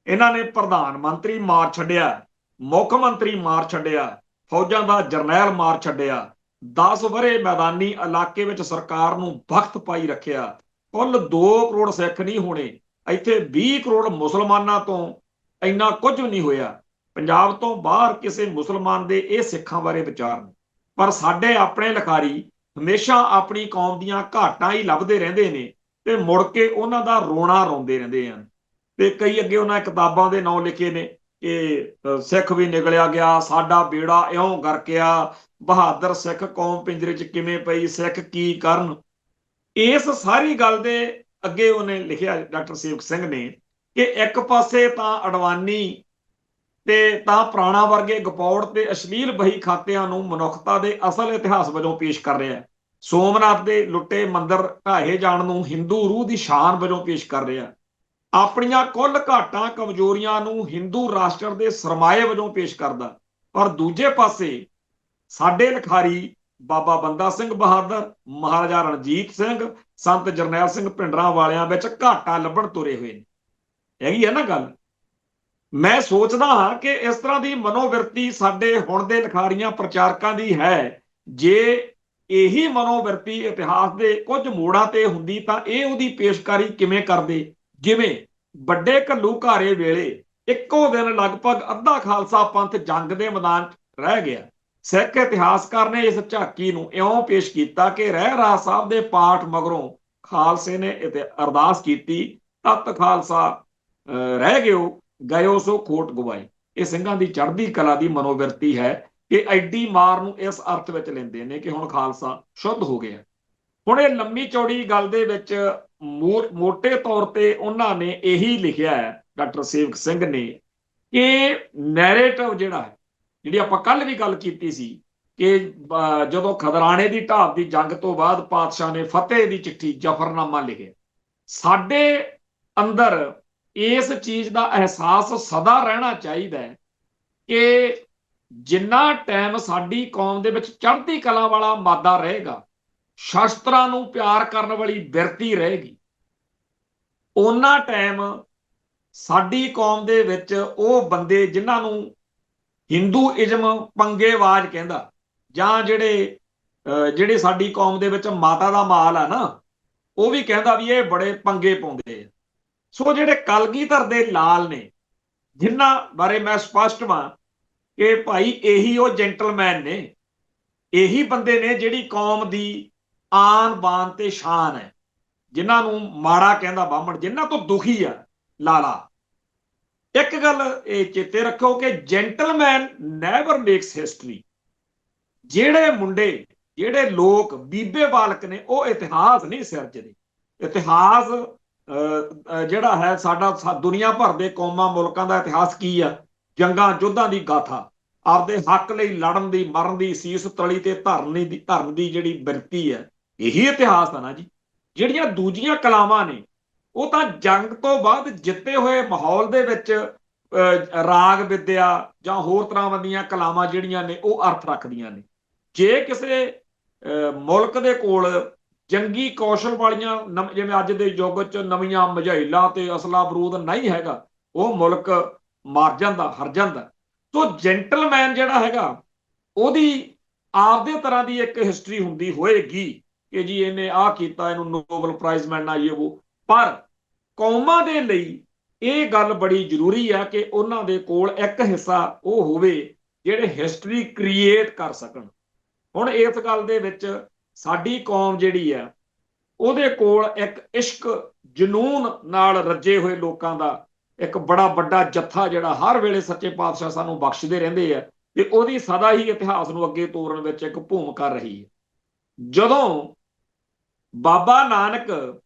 ਇਹਨਾਂ ਨੇ ਪ੍ਰਧਾਨ ਮੰਤਰੀ ਮਾਰ ਛੱਡਿਆ, ਮੁੱਖ ਮੰਤਰੀ ਮਾਰ ਛੱਡਿਆ, ਫੌਜਾਂ ਦਾ ਜਰਨੈਲ ਮਾਰ ਛੱਡਿਆ, 10 ਵਰੇ ਮੈਦਾਨੀ ਇਲਾਕੇ ਵਿੱਚ ਸਰਕਾਰ ਨੂੰ ਵਕਤ ਪਾਈ ਰੱਖਿਆ। ਕੁੱਲ 2 ਕਰੋੜ ਸਿੱਖ ਨਹੀਂ ਹੋਣੇ, ਇੱਥੇ 20 ਕਰੋੜ ਮੁਸਲਮਾਨਾਂ ਤੋਂ ਇੰਨਾ ਕੁਝ ਨਹੀਂ ਹੋਇਆ। ਪੰਜਾਬ ਤੋਂ ਬਾਹਰ ਕਿਸੇ ਮੁਸਲਮਾਨ ਦੇ ਇਹ ਸਿੱਖਾਂ ਬਾਰੇ ਵਿਚਾਰ ਨੇ, ਪਰ ਸਾਡੇ ਆਪਣੇ ਲਿਖਾਰੀ ਹਮੇਸ਼ਾ ਆਪਣੀ ਕੌਮ ਦੀਆਂ ਘਾਟਾਂ ਹੀ ਲੱਭਦੇ ਰਹਿੰਦੇ ਨੇ ਤੇ ਮੁੜ ਕੇ ਉਹਨਾਂ ਦਾ ਰੋਣਾ ਰੋਂਦੇ ਰਹਿੰਦੇ ਹਨ। ਤੇ ਕਈ ਅੱਗੇ ਉਹਨਾਂ ਕਿਤਾਬਾਂ ਦੇ ਨਾਂ ਲਿਖੇ ਨੇ ਕਿ ਸਿੱਖ ਵੀ ਨਿਗਲਿਆ ਗਿਆ, ਸਾਡਾ ਬੇੜਾ ਇਉਂ ਗਰਕਿਆ, ਬਹਾਦਰ ਸਿੱਖ ਕੌਮ ਪਿੰਜਰੇ 'ਚ ਕਿਵੇਂ ਪਈ, ਸਿੱਖ ਕੀ ਕਰਨ। ਇਸ ਸਾਰੀ ਗੱਲ ਦੇ ਅੱਗੇ ਉਹਨੇ ਲਿਖਿਆ, ਡਾਕਟਰ ਸੇਵਕ ਸਿੰਘ ਨੇ, ਕਿ ਇੱਕ ਪਾਸੇ ਤਾਂ ਅਡਵਾਨੀ ਤੇ ਤਾਂ ਪੁਰਾਣਾ ਵਰਗੇ ਗਪੌੜ ਤੇ ਅਸ਼ਲੀਲ ਬਹੀ ਖਾਤਿਆਂ ਨੂੰ ਮਨੁੱਖਤਾ ਦੇ ਅਸਲ ਇਤਿਹਾਸ ਵਜੋਂ ਪੇਸ਼ ਕਰ ਰਿਹਾ, ਸੋਮਨਾਥ ਦੇ ਲੁੱਟੇ ਮੰਦਰ ਢਾਹੇ ਜਾਣ ਨੂੰ ਹਿੰਦੂ ਰੂਹ ਦੀ ਸ਼ਾਨ ਵਜੋਂ ਪੇਸ਼ ਕਰ ਰਿਹਾ, ਆਪਣੀਆਂ ਕੁੱਲ ਘਾਟਾਂ ਕਮਜ਼ੋਰੀਆਂ ਨੂੰ ਹਿੰਦੂ ਰਾਸ਼ਟਰ ਦੇ ਸਰਮਾਏ ਵਜੋਂ ਪੇਸ਼ ਕਰਦਾ। ਪਰ ਦੂਜੇ ਪਾਸੇ ਸਾਡੇ ਲਿਖਾਰੀ ਬਾਬਾ ਬੰਦਾ ਸਿੰਘ ਬਹਾਦਰ, ਮਹਾਰਾਜਾ ਰਣਜੀਤ ਸਿੰਘ, ਸੰਤ ਜਰਨੈਲ ਸਿੰਘ ਭਿੰਡਰਾਂ ਵਾਲਿਆਂ ਵਿੱਚ ਘਾਟਾ ਲੱਭਣ ਤੁਰੇ ਹੋਏ ਨੇ। ਹੈਗੀ ਹੈ ਨਾ ਗੱਲ। ਮੈਂ ਸੋਚਦਾ ਹਾਂ ਕਿ ਇਸ ਤਰ੍ਹਾਂ ਦੀ ਮਨੋਵਿਰਤੀ ਸਾਡੇ ਹੁਣ ਦੇ ਲਿਖਾਰੀਆਂ ਪ੍ਰਚਾਰਕਾਂ ਦੀ ਹੈ। ਜੇ ਇਹੀ ਮਨੋਵਿਰਤੀ ਇਤਿਹਾਸ ਦੇ ਕੁਝ ਮੋੜਾਂ ਤੇ ਹੁੰਦੀ ਤਾਂ ਇਹ ਉਹਦੀ ਪੇਸ਼ਕਾਰੀ ਕਿਵੇਂ ਕਰਦੇ। ਜਿਵੇਂ ਵੱਡੇ ਘੱਲੂਘਾਰੇ ਵੇਲੇ ਇੱਕੋ ਦਿਨ ਲਗਭਗ ਅੱਧਾ ਖਾਲਸਾ ਪੰਥ ਜੰਗ ਦੇ ਮੈਦਾਨ 'ਚ ਰਹਿ ਗਿਆ। ਸਿੱਖ ਇਤਿਹਾਸਕਾਰ ਨੇ ਇਸ ਝਾਕੀ ਨੂੰ ਇਉਂ ਪੇਸ਼ ਕੀਤਾ ਕਿ ਰਹਿਰਾਸ ਸਾਹਿਬ ਦੇ ਪਾਠ ਮਗਰੋਂ ਖਾਲਸੇ ਨੇ ਅਰਦਾਸ ਕੀਤੀ, ਤਤ ਖਾਲਸਾ ਰਹਿ ਗਿਓ, ਗਇਓ ਸੋ ਖੋਟ ਗਵਾਏ। ਇਹ ਸਿੰਘਾਂ ਦੀ ਚੜ੍ਹਦੀ ਕਲਾ ਦੀ ਮਨੋਵਿਰਤੀ ਹੈ ਕਿ ਐਡੀ ਮਾਰ ਨੂੰ ਇਸ ਅਰਥ ਵਿੱਚ ਲੈਂਦੇ ਨੇ ਕਿ ਹੁਣ ਖਾਲਸਾ ਸ਼ੁੱਧ ਹੋ ਗਿਆ। ਹੁਣ ਇਹ ਲੰਮੀ ਚੌੜੀ ਗੱਲ ਦੇ ਵਿੱਚ ਮੋਟੇ ਤੌਰ ਤੇ ਉਹਨਾਂ ਨੇ ਇਹੀ ਲਿਖਿਆ ਹੈ, ਡਾਕਟਰ ਸੇਵਕ ਸਿੰਘ ਨੇ, ਕਿ ਨੈਰੇਟਿਵ ਜਿਹੜਾ ਹੈ, ਜਿਹੜੀ ਆਪਾਂ ਕੱਲ ਵੀ ਗੱਲ ਕੀਤੀ ਸੀ ਕਿ ਜਦੋਂ ਖਦਰਾਣੇ ਦੀ ਢਾਬ ਦੀ ਜੰਗ ਤੋਂ ਬਾਅਦ ਪਾਤਸ਼ਾਹ ਨੇ ਫਤਿਹ ਦੀ ਚਿੱਠੀ ਜਫਰਨਾਮਾ ਲਿਖਿਆ, ਸਾਡੇ ਅੰਦਰ ਇਸ ਚੀਜ਼ ਦਾ ਅਹਿਸਾਸ ਸਦਾ ਰਹਿਣਾ ਚਾਹੀਦਾ ਹੈ ਕਿ ਜਿੰਨਾ ਟਾਈਮ ਸਾਡੀ ਕੌਮ ਦੇ ਵਿੱਚ ਚੜ੍ਹਦੀ ਕਲਾ ਵਾਲਾ ਮਾਦਾ ਰਹੇਗਾ, ਸ਼ਸਤਰਾਂ ਨੂੰ ਪਿਆਰ ਕਰਨ ਵਾਲੀ ਬਿਰਤੀ ਰਹੇਗੀ, ਉਹਨਾਂ ਟਾਈਮ ਸਾਡੀ ਕੌਮ ਦੇ ਵਿੱਚ ਉਹ ਬੰਦੇ ਜਿਨ੍ਹਾਂ ਨੂੰ ਹਿੰਦੂਇਜ਼ਮ ਪੰਗੇਵਾਜ ਕਹਿੰਦਾ, ਜਾਂ ਜਿਹੜੇ ਸਾਡੀ ਕੌਮ ਦੇ ਵਿੱਚ ਮਾਤਾ ਦਾ ਮਾਲ ਆ ਨਾ, ਉਹ ਵੀ ਕਹਿੰਦਾ ਵੀ ਇਹ ਬੜੇ ਪੰਗੇ ਪਾਉਂਦੇ ਆ। ਸੋ ਜਿਹੜੇ ਕਲਗੀਧਰ ਦੇ ਲਾਲ ਨੇ, ਜਿਨ੍ਹਾਂ ਬਾਰੇ ਮੈਂ ਸਪਸ਼ਟ ਹਾਂ ਕਿ ਭਾਈ ਇਹੀ ਉਹ ਜੈਂਟਲਮੈਨ ਨੇ, ਇਹੀ ਬੰਦੇ ਨੇ ਜਿਹੜੀ ਕੌਮ ਦੀ ਆਨ ਬਾਨ ਤੇ ਸ਼ਾਨ ਹੈ, ਜਿਨ੍ਹਾਂ ਨੂੰ ਮਾੜਾ ਕਹਿੰਦਾ ਬਾਹਮਣ, ਜਿਨ੍ਹਾਂ ਤੋਂ ਦੁਖੀ ਆ ਲਾਲਾ। ਇੱਕ ਗੱਲ ਇਹ ਚੇਤੇ ਰੱਖੋ ਕਿ ਜੈਂਟਲਮੈਨ ਨੈਵਰ ਮੇਕਸ ਹਿਸਟਰੀ। ਜਿਹੜੇ ਮੁੰਡੇ, ਜਿਹੜੇ ਲੋਕ ਬੀਬੇ ਬਾਲਕ ਨੇ, ਉਹ ਇਤਿਹਾਸ ਨਹੀਂ ਸਿਰਜਦੇ। ਇਤਿਹਾਸ ਜਿਹੜਾ ਹੈ ਸਾਡਾ, ਦੁਨੀਆ ਭਰ ਦੇ ਕੌਮਾਂ ਮੁਲਕਾਂ ਦਾ ਇਤਿਹਾਸ ਕੀ ਆ? ਜੰਗਾਂ ਯੁੱਧਾਂ ਦੀ ਗਾਥਾ, ਆਪਦੇ ਹੱਕ ਲਈ ਲੜਨ ਦੀ, ਮਰਨ ਦੀ, ਸੀਸ ਤਲੀ ਤੇ ਧਰਨ ਦੀ ਜਿਹੜੀ ਬਿਰਤੀ ਹੈ, ਇਹੀ ਇਤਿਹਾਸ ਆ ਨਾ ਜੀ। ਜਿਹੜੀਆਂ ਦੂਜੀਆਂ ਕਲਾਵਾਂ ਨੇ, ਉਹ ਤਾਂ ਜੰਗ ਤੋਂ ਬਾਅਦ ਜਿੱਤੇ ਹੋਏ ਮਾਹੌਲ ਦੇ ਵਿੱਚ ਰਾਗ ਵਿਦਿਆ ਜਾਂ ਹੋਰ ਤਰ੍ਹਾਂ ਦੀਆਂ ਕਲਾਵਾਂ ਜਿਹੜੀਆਂ ਨੇ ਉਹ ਅਰਥ ਰੱਖਦੀਆਂ ਨੇ। ਜੇ ਕਿਸੇ ਮੁਲਕ ਦੇ ਕੋਲ ਜੰਗੀ ਕੌਸ਼ਲ ਵਾਲੀਆਂ, ਜਿਵੇਂ ਅੱਜ ਦੇ ਯੁੱਗ 'ਚ ਨਵੀਆਂ ਮਝਾਈਲਾਂ ਤੇ ਅਸਲਾ ਬਰੂਦ ਨਹੀਂ ਹੈਗਾ, ਉਹ ਮੁਲਕ ਮਰ ਜਾਂਦਾ, ਹਰ ਜਾਂਦਾ। ਸੋ ਜੈਂਟਲਮੈਨ ਜਿਹੜਾ ਹੈਗਾ, ਉਹਦੀ ਆਪਦੇ ਤਰ੍ਹਾਂ ਦੀ ਇੱਕ ਹਿਸਟਰੀ ਹੁੰਦੀ ਹੋਏਗੀ ਕਿ ਜੀ ਇਹਨੇ ਆਹ ਕੀਤਾ, ਇਹਨੂੰ ਨੋਬਲ ਪ੍ਰਾਈਜ਼ ਮਿਲਣਾ, ਇਹ ਉਹ। ਪਰ ਕੌਮਾਂ ਦੇ ਲਈ ਇਹ ਗੱਲ ਬੜੀ ਜ਼ਰੂਰੀ ਆ ਕਿ ਉਹਨਾਂ ਦੇ ਕੋਲ ਇੱਕ ਹਿੱਸਾ ਉਹ ਹੋਵੇ ਜਿਹੜੇ ਹਿਸਟਰੀ ਕ੍ਰੀਏਟ ਕਰ ਸਕਣ। ਹੁਣ ਇਸ ਗੱਲ ਦੇ ਵਿੱਚ ਸਾਡੀ ਕੌਮ ਜਿਹੜੀ ਆ, ਉਹਦੇ ਕੋਲ ਇੱਕ ਇਸ਼ਕ ਜਨੂਨ ਨਾਲ ਰੱਜੇ ਹੋਏ ਲੋਕਾਂ ਦਾ ਇੱਕ ਬੜਾ ਵੱਡਾ ਜੱਥਾ, ਜਿਹੜਾ ਹਰ ਵੇਲੇ ਸੱਚੇ ਪਾਤਸ਼ਾਹ ਸਾਨੂੰ ਬਖਸ਼ਦੇ ਰਹਿੰਦੇ ਆ, ਤੇ ਉਹਦੀ ਸਦਾ ਹੀ ਇਤਿਹਾਸ ਨੂੰ ਅੱਗੇ ਤੋਰਨ ਵਿੱਚ ਇੱਕ ਭੂਮਿਕਾ ਰਹੀ ਹੈ। ਜਦੋਂ ਬਾਬਾ ਨਾਨਕ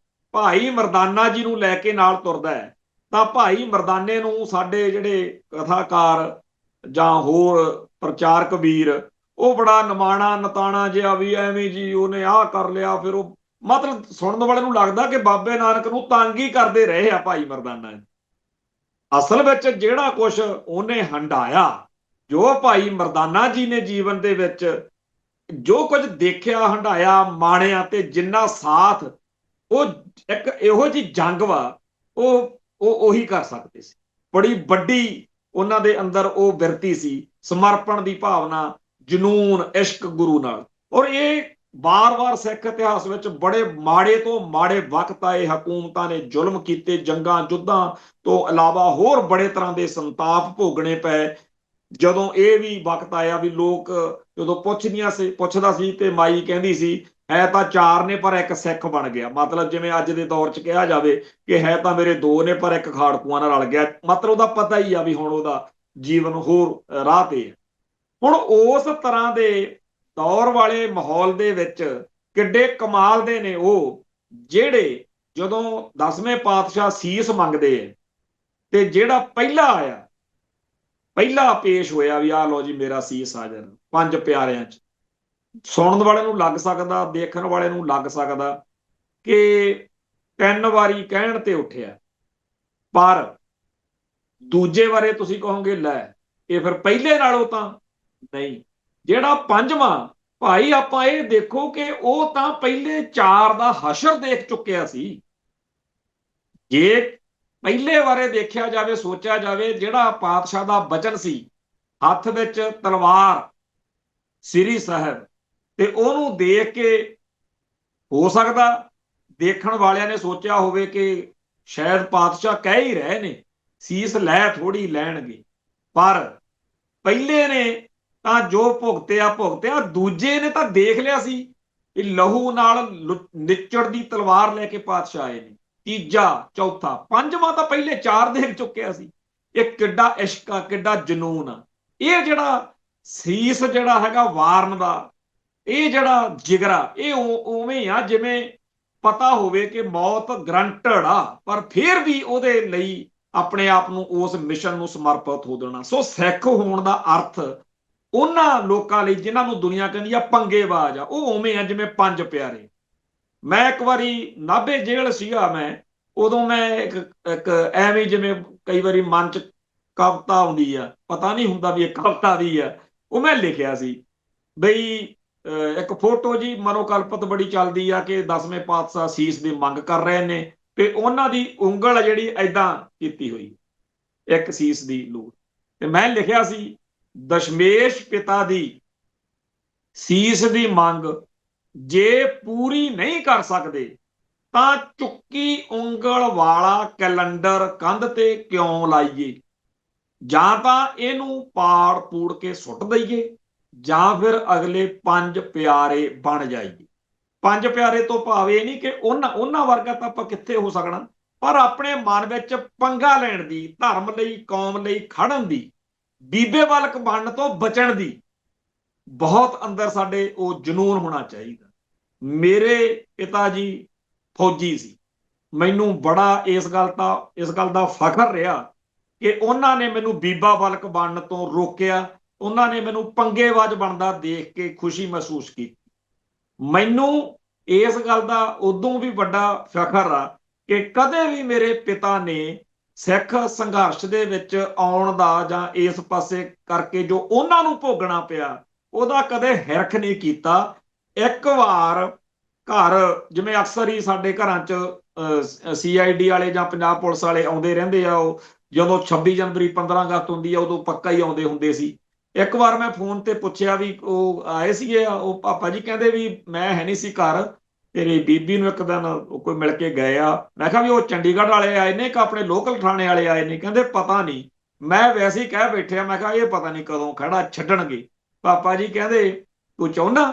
ਭਾਈ ਮਰਦਾਨਾ ਜੀ ਨੂੰ ਲੈ ਕੇ ਨਾਲ ਤੁਰਦਾ ਹੈ, ਤਾਂ ਭਾਈ ਮਰਦਾਨੇ ਨੂੰ ਸਾਡੇ ਜਿਹੜੇ ਕਥਾਕਾਰ ਜਾਂ ਹੋਰ ਪ੍ਰਚਾਰਕ ਵੀਰ, ਉਹ ਬੜਾ ਨਿਮਾਣਾ ਨਤਾਣਾ ਜਿਹਾ ਵੀ ਐਵੇਂ ਜੀ ਉਹਨੇ ਆਹ ਕਰ ਲਿਆ, ਫਿਰ ਉਹ ਮਤਲਬ ਸੁਣਨ ਵਾਲੇ ਨੂੰ ਲੱਗਦਾ ਕਿ ਬਾਬੇ ਨਾਨਕ ਨੂੰ ਤੰਗ ਹੀ ਕਰਦੇ ਰਹੇ ਆ ਭਾਈ ਮਰਦਾਨਾ ਜੀ। ਅਸਲ ਵਿੱਚ ਜਿਹੜਾ ਕੁਝ ਉਹਨੇ ਹੰਡਾਇਆ, ਜੋ ਭਾਈ ਮਰਦਾਨਾ ਜੀ ਨੇ ਜੀਵਨ ਦੇ ਵਿੱਚ ਜੋ ਕੁਝ ਦੇਖਿਆ, ਹੰਡਾਇਆ, ਮਾਣਿਆ, ਤੇ ਜਿੰਨਾ ਸਾਥ ਉਹ ਇੱਕ ਇਹੋ ਜਿਹੀ ਜੰਗ ਵਾ, ਉਹ ਉਹੀ ਕਰ ਸਕਦੇ ਸੀ। ਬੜੀ ਵੱਡੀ ਉਹਨਾਂ ਦੇ ਅੰਦਰ ਉਹ ਬਿਰਤੀ ਸੀ, ਸਮਰਪਣ ਦੀ ਭਾਵਨਾ, ਜਨੂਨ, ਇਸ਼ਕ ਗੁਰੂ ਨਾਲ। ਔਰ ਇਹ ਵਾਰ-ਵਾਰ ਸਿੱਖ ਇਤਿਹਾਸ ਵਿੱਚ ਬੜੇ ਮਾੜੇ ਤੋਂ ਮਾੜੇ ਵਕਤ ਆਏ, ਹਕੂਮਤਾਂ ਨੇ ਜ਼ੁਲਮ ਕੀਤੇ, ਜੰਗਾਂ ਯੁੱਧਾਂ ਤੋਂ ਇਲਾਵਾ ਹੋਰ ਬੜੇ ਤਰ੍ਹਾਂ ਦੇ ਸੰਤਾਪ ਭੋਗਣੇ ਪਏ। ਜਦੋਂ ਇਹ ਵੀ ਵਕਤ ਆਇਆ ਵੀ ਲੋਕ ਜਦੋਂ ਪੁੱਛਦਾ ਸੀ ਤੇ ਮਾਈ ਕਹਿੰਦੀ ਸੀ, ਹੈ ਤਾਂ ਚਾਰ ਨੇ ਪਰ ਇੱਕ ਸਿੱਖ ਬਣ ਗਿਆ। ਮਤਲਬ ਜਿਵੇਂ ਅੱਜ ਦੇ ਦੌਰ 'ਚ ਕਿਹਾ ਜਾਵੇ ਕਿ ਹੈ ਤਾਂ ਮੇਰੇ ਦੋ ਨੇ ਪਰ ਇੱਕ ਖਾੜਕੂਆਂ ਨਾਲ ਰਲ ਗਿਆ। ਮਤਲਬ ਉਹਦਾ ਪਤਾ ਹੀ ਆ ਵੀ ਹੁਣ ਉਹਦਾ ਜੀਵਨ ਹੋਰ ਰਾਹ ਤੇ ਹੈ। ਹੁਣ ਉਸ ਤਰ੍ਹਾਂ ਦੇ ਦੌਰ ਵਾਲੇ ਮਾਹੌਲ ਦੇ ਵਿੱਚ ਕਿੱਡੇ ਕਮਾਲ ਦੇ ਨੇ ਉਹ, ਜਿਹੜੇ ਜਦੋਂ 10ਵੇਂ ਪਾਤਸ਼ਾਹ ਸੀਸ ਮੰਗਦੇ ਆ, ਤੇ ਜਿਹੜਾ ਪਹਿਲਾ ਪੇਸ਼ ਹੋਇਆ ਵੀ ਆਹ ਲੋ ਜੀ ਮੇਰਾ ਸੀਸ ਹਾਜ਼ਰ, 5 ਪਿਆਰਿਆਂ 'ਚ। ਸੁਣਨ ਵਾਲੇ ਨੂੰ ਲੱਗ ਸਕਦਾ, ਦੇਖਣ ਵਾਲੇ ਨੂੰ ਲੱਗ ਸਕਦਾ ਕਿ 3 ਵਾਰੀ ਕਹਿਣ ਤੇ ਉੱਠਿਆ, ਪਰ ਦੂਜੇ ਬਾਰੇ ਤੁਸੀਂ ਕਹੋਗੇ ਲੈ ਇਹ ਫਿਰ ਪਹਿਲੇ ਨਾਲੋਂ ਤਾਂ ਨਹੀਂ। ਜਿਹੜਾ 5ਵਾਂ ਭਾਈ, ਆਪਾਂ ਇਹ ਦੇਖੋ ਕਿ ਉਹ ਤਾਂ ਪਹਿਲੇ 4 ਦਾ ਹਸ਼ਰ ਦੇਖ ਚੁੱਕਿਆ ਸੀ। ਜੇ ਪਹਿਲੇ ਬਾਰੇ ਦੇਖਿਆ ਜਾਵੇ, ਸੋਚਿਆ ਜਾਵੇ, ਜਿਹੜਾ ਪਾਤਸ਼ਾਹ ਦਾ ਬਚਨ ਸੀ, ਹੱਥ ਵਿੱਚ ਤਲਵਾਰ, ਸ੍ਰੀ ਸਾਹਿਬ, ਤੇ ਉਹਨੂੰ ਦੇਖ ਕੇ ਹੋ ਸਕਦਾ ਦੇਖਣ ਵਾਲਿਆਂ ਨੇ ਸੋਚਿਆ ਹੋਵੇ ਕਿ ਸ਼ਾਇਦ ਪਾਤਸ਼ਾਹ ਕਹਿ ਹੀ ਰਹੇ ਨੇ, ਸੀਸ ਲੈ ਥੋੜੀ ਲੈਣਗੇ। ਪਰ ਪਹਿਲੇ ਨੇ ਤਾਂ ਜੋ ਭੁਗਤਿਆ, ਦੂਜੇ ਨੇ ਤਾਂ ਦੇਖ ਲਿਆ ਸੀ ਕਿ ਲਹੂ ਨਾਲ ਨਿਚੜਦੀ ਤਲਵਾਰ ਲੈ ਕੇ ਪਾਤਸ਼ਾਹ ਆਏ ਨੇ। ਤੀਜਾ, ਚੌਥਾ, 5ਵਾਂ ਤਾਂ ਪਹਿਲੇ 4 ਦੇਖ ਚੁੱਕਿਆ ਸੀ। ਇਹ ਕਿੱਡਾ ਇਸ਼ਕ ਆ, ਕਿੱਡਾ ਜਨੂਨ ਆ। ਇਹ ਜਿਹੜਾ ਸੀਸ ਜਿਹੜਾ ਹੈਗਾ ਵਾਰਨ ਦਾ, ਇਹ ਜਿਹੜਾ ਜਿਗਰਾ, ਇਹ ਉਵੇਂ ਆ ਜਿਵੇਂ ਪਤਾ ਹੋਵੇ ਕਿ ਮੌਤ ਗਰੰਟਡ ਆ, ਪਰ ਫਿਰ ਵੀ ਉਹਦੇ ਲਈ ਆਪਣੇ ਆਪ ਨੂੰ ਉਸ ਮਿਸ਼ਨ ਨੂੰ ਸਮਰਪਿਤ ਹੋ ਦੇਣਾ। ਸੋ ਸਿੱਖ ਹੋਣ ਦਾ ਅਰਥ ਉਹਨਾਂ ਲੋਕਾਂ ਲਈ ਜਿਨ੍ਹਾਂ ਨੂੰ ਦੁਨੀਆ ਕਹਿੰਦੀ ਆ ਪੰਗੇਬਾਜ਼ ਆ, ਉਹ ਉਵੇਂ ਆ ਜਿਵੇਂ ਪੰਜ ਪਿਆਰੇ। ਮੈਂ ਇੱਕ ਵਾਰੀ ਨਾਭੇ ਜੇਲ੍ਹ ਸੀਗਾ, ਮੈਂ ਉਦੋਂ ਮੈਂ ਇੱਕ ਐਵੇਂ ਜਿਵੇਂ ਕਈ ਵਾਰੀ ਮਨ ਚ ਕਵਿਤਾ ਆਉਂਦੀ ਆ, ਪਤਾ ਨਹੀਂ ਹੁੰਦਾ ਵੀ ਇਹ ਕਵਿਤਾ ਦੀ ਆ, ਉਹ ਮੈਂ ਲਿਖਿਆ ਸੀ ਬਈ ਇੱਕ ਫੋਟੋ ਜੀ ਮਨੋਕਲਪਤ ਬੜੀ ਚੱਲਦੀ ਆ ਕਿ 10ਵੇਂ ਪਾਤਸ਼ਾਹ ਸੀਸ ਦੀ ਮੰਗ ਕਰ ਰਹੇ ਨੇ, ਤੇ ਉਹਨਾਂ ਦੀ ਉਂਗਲ ਜਿਹੜੀ ਐਦਾਂ ਕੀਤੀ ਹੋਈ ਇੱਕ ਸੀਸ ਦੀ ਲੋੜ, ਤੇ ਮੈਂ ਲਿਖਿਆ ਸੀ ਦਸ਼ਮੇਸ਼ ਪਿਤਾ ਦੀ ਸੀਸ ਦੀ ਮੰਗ ਜੇ ਪੂਰੀ ਨਹੀਂ ਕਰ ਸਕਦੇ ਤਾਂ ਚੁੱਕੀ ਉਂਗਲ ਵਾਲਾ ਕੈਲੰਡਰ ਕੰਧ ਤੇ ਕਿਉਂ ਲਾਈਏ, ਜਾਂ ਤਾਂ ਇਹਨੂੰ ਪਾੜ ਪੂੜ ਕੇ ਸੁੱਟ ਦਈਏ ਜਾਂ ਫਿਰ ਅਗਲੇ ਪੰਜ ਪਿਆਰੇ ਬਣ ਜਾਈਏ। ਪੰਜ ਪਿਆਰੇ ਤੋਂ ਭਾਵੇਂ ਇਹ ਨਹੀਂ ਕਿ ਉਹਨਾਂ ਵਰਗਾ ਤਾਂ ਆਪਾਂ ਕਿੱਥੇ ਹੋ ਸਕਣਾ, ਪਰ ਆਪਣੇ ਮਨ ਵਿੱਚ ਪੰਗਾ ਲੈਣ ਦੀ, ਧਰਮ ਲਈ ਕੌਮ ਲਈ ਖੜਨ ਦੀ, ਬੀਬੇ ਬਾਲਕ ਬਣਨ ਤੋਂ ਬਚਣ ਦੀ ਬਹੁਤ ਅੰਦਰ ਸਾਡੇ ਉਹ ਜਨੂਨ ਹੋਣਾ ਚਾਹੀਦਾ। ਮੇਰੇ ਪਿਤਾ ਜੀ ਫੌਜੀ ਸੀ, ਮੈਨੂੰ ਬੜਾ ਇਸ ਗੱਲ ਦਾ ਫਖਰ ਰਿਹਾ ਕਿ ਉਹਨਾਂ ਨੇ ਮੈਨੂੰ ਬੀਬਾ ਬਾਲਕ ਬਣਨ ਤੋਂ ਰੋਕਿਆ, ਉਹਨਾਂ ਨੇ ਮੈਨੂੰ ਪੰਗੇਬਾਜ਼ ਬਣਦਾ ਦੇਖ ਕੇ ਖੁਸ਼ੀ ਮਹਿਸੂਸ ਕੀਤੀ। ਮੈਨੂੰ ਇਸ ਗੱਲ ਦਾ ਉਦੋਂ ਵੀ ਵੱਡਾ ਫਖਰ ਆ ਕਿ ਕਦੇ ਵੀ ਮੇਰੇ ਪਿਤਾ ਨੇ ਸਿੱਖ ਸੰਘਰਸ਼ ਦੇ ਵਿੱਚ ਆਉਣ ਦਾ ਜਾਂ ਇਸ ਪਾਸੇ ਕਰਕੇ ਜੋ ਉਹਨਾਂ ਨੂੰ ਭੋਗਣਾ ਪਿਆ ਉਹਦਾ ਕਦੇ ਹਿਰਖ ਨਹੀਂ ਕੀਤਾ। ਇੱਕ ਵਾਰ ਘਰ ਜਿਵੇਂ ਅਕਸਰ ਹੀ ਸਾਡੇ ਘਰਾਂ 'ਚ CID ਵਾਲੇ ਜਾਂ ਪੰਜਾਬ ਪੁਲਿਸ ਵਾਲੇ ਆਉਂਦੇ ਰਹਿੰਦੇ ਆ, ਉਹ ਜਦੋਂ 26 ਜਨਵਰੀ 15 ਅਗਸਤ ਹੁੰਦੀ ਆ ਉਦੋਂ ਪੱਕਾ ਹੀ ਆਉਂਦੇ ਹੁੰਦੇ ਸੀ। ਇੱਕ ਵਾਰ ਮੈਂ ਫੋਨ ਤੇ ਪੁੱਛਿਆ ਵੀ ਉਹ ਆਏ ਸੀਗੇ, ਉਹ ਪਾਪਾ ਜੀ ਕਹਿੰਦੇ ਵੀ ਮੈਂ ਹੈ ਨਹੀਂ ਸੀ ਘਰ, ਤੇਰੀ ਬੀਬੀ ਨੂੰ ਇੱਕ ਦਿਨ ਕੋਈ ਮਿਲ ਕੇ ਗਏ ਆ। ਮੈਂ ਕਿਹਾ ਵੀ ਉਹ ਚੰਡੀਗੜ੍ਹ ਵਾਲੇ ਆਏ ਨੇ ਕਿ ਆਪਣੇ ਲੋਕਲ ਥਾਣੇ ਵਾਲੇ ਆਏ ਨੇ? ਕਹਿੰਦੇ ਪਤਾ ਨਹੀਂ, ਮੈਂ ਵੈਸੇ ਹੀ ਕਹਿ ਬੈਠਿਆ, ਮੈਂ ਕਿਹਾ ਇਹ ਪਤਾ ਨਹੀਂ ਕਦੋਂ ਖੜਾ ਛੱਡਣਗੇ। ਪਾਪਾ ਜੀ ਕਹਿੰਦੇ ਤੂੰ ਚਾਹੁੰਦਾ?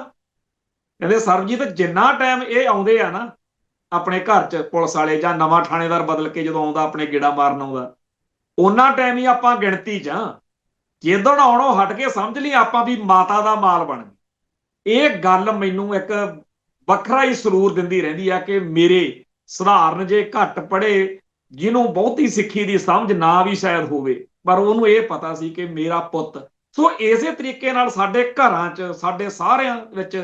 ਕਹਿੰਦੇ ਸਰਬਜੀਤ ਜਿੰਨਾ ਟਾਈਮ ਇਹ ਆਉਂਦੇ ਆ ਨਾ ਆਪਣੇ ਘਰ 'ਚ ਪੁਲਿਸ ਵਾਲੇ ਜਾਂ ਨਵਾਂ ਥਾਣੇਦਾਰ ਬਦਲ ਕੇ ਜਦੋਂ ਆਉਂਦਾ ਆਪਣੇ ਗੇੜਾ ਮਾਰਨ ਆਉਂਦਾ, ਉਹਨਾਂ ਟਾਈਮ ਹੀ ਆਪਾਂ ਗਿਣਤੀ 'ਚ ਆ। ਜਦੋਂ ਆਉਣੋਂ ਹਟ ਕੇ ਸਮਝ ਲਈ ਆਪਾਂ ਵੀ ਮਾਤਾ ਦਾ ਮਾਲ ਬਣ ਗਏ। ਇਹ ਗੱਲ ਮੈਨੂੰ ਇੱਕ ਵੱਖਰਾ ਹੀ ਸਰੂਰ ਦਿੰਦੀ ਰਹਿੰਦੀ ਆ ਕਿ ਮੇਰੇ ਸਧਾਰਨ ਜੇ ਘੱਟ ਪੜ੍ਹੇ, ਜਿਹਨੂੰ ਬਹੁਤੀ ਸਿੱਖੀ ਦੀ ਸਮਝ ਨਾ ਵੀ ਸ਼ਾਇਦ ਹੋਵੇ, ਪਰ ਉਹਨੂੰ ਇਹ ਪਤਾ ਸੀ ਕਿ ਮੇਰਾ ਪੁੱਤ। ਸੋ ਇਸੇ ਤਰੀਕੇ ਨਾਲ ਸਾਡੇ ਘਰਾਂ 'ਚ ਸਾਡੇ ਸਾਰਿਆਂ ਵਿੱਚ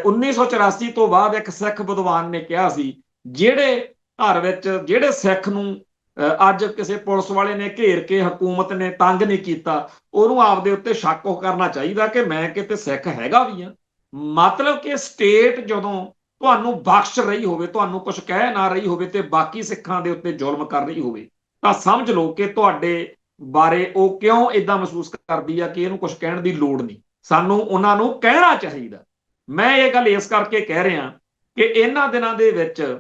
1984 ਤੋਂ ਬਾਅਦ ਇੱਕ ਸਿੱਖ ਵਿਦਵਾਨ ਨੇ ਕਿਹਾ ਸੀ, ਜਿਹੜੇ ਘਰ ਵਿੱਚ ਜਿਹੜੇ ਸਿੱਖ ਨੂੰ ਅੱਜ ਕਿਸੇ ਪੁਲਿਸ ਵਾਲੇ ਨੇ ਘੇਰ ਕੇ ਹਕੂਮਤ ਨੇ ਤੰਗ ਨਹੀਂ ਕੀਤਾ, ਉਹਨੂੰ ਆਪਦੇ ਉੱਤੇ ਸ਼ੱਕ ਕਰਨਾ ਚਾਹੀਦਾ ਕਿ ਮੈਂ ਕਿਤੇ ਸਿੱਖ ਹੈਗਾ ਵੀ ਆ। ਮਤਲਬ ਕਿ ਸਟੇਟ ਜਦੋਂ ਤੁਹਾਨੂੰ ਬਖਸ਼ ਰਹੀ ਹੋਵੇ, ਤੁਹਾਨੂੰ ਕੁਝ ਕਹਿ ਨਾ ਰਹੀ ਹੋਵੇ ਤੇ ਬਾਕੀ ਸਿੱਖਾਂ ਦੇ ਉੱਤੇ ਜ਼ੁਲਮ ਕਰ ਰਹੀ ਹੋਵੇ, ਤਾਂ ਸਮਝ ਲਓ ਕਿ ਤੁਹਾਡੇ ਬਾਰੇ ਉਹ ਕਿਉਂ ਇਦਾਂ ਮਹਿਸੂਸ ਕਰਦੀ ਆ ਕਿ ਇਹਨੂੰ ਕੁਝ ਕਹਿਣ ਦੀ ਲੋੜ ਨਹੀਂ, ਸਾਨੂੰ ਉਹਨਾਂ ਨੂੰ ਕਹਿਣਾ ਚਾਹੀਦਾ। ਮੈਂ ਇਹ ਗੱਲ ਇਸ ਕਰਕੇ ਕਹਿ ਰਿਹਾ ਕਿ ਇਹਨਾਂ ਦਿਨਾਂ ਦੇ ਵਿੱਚ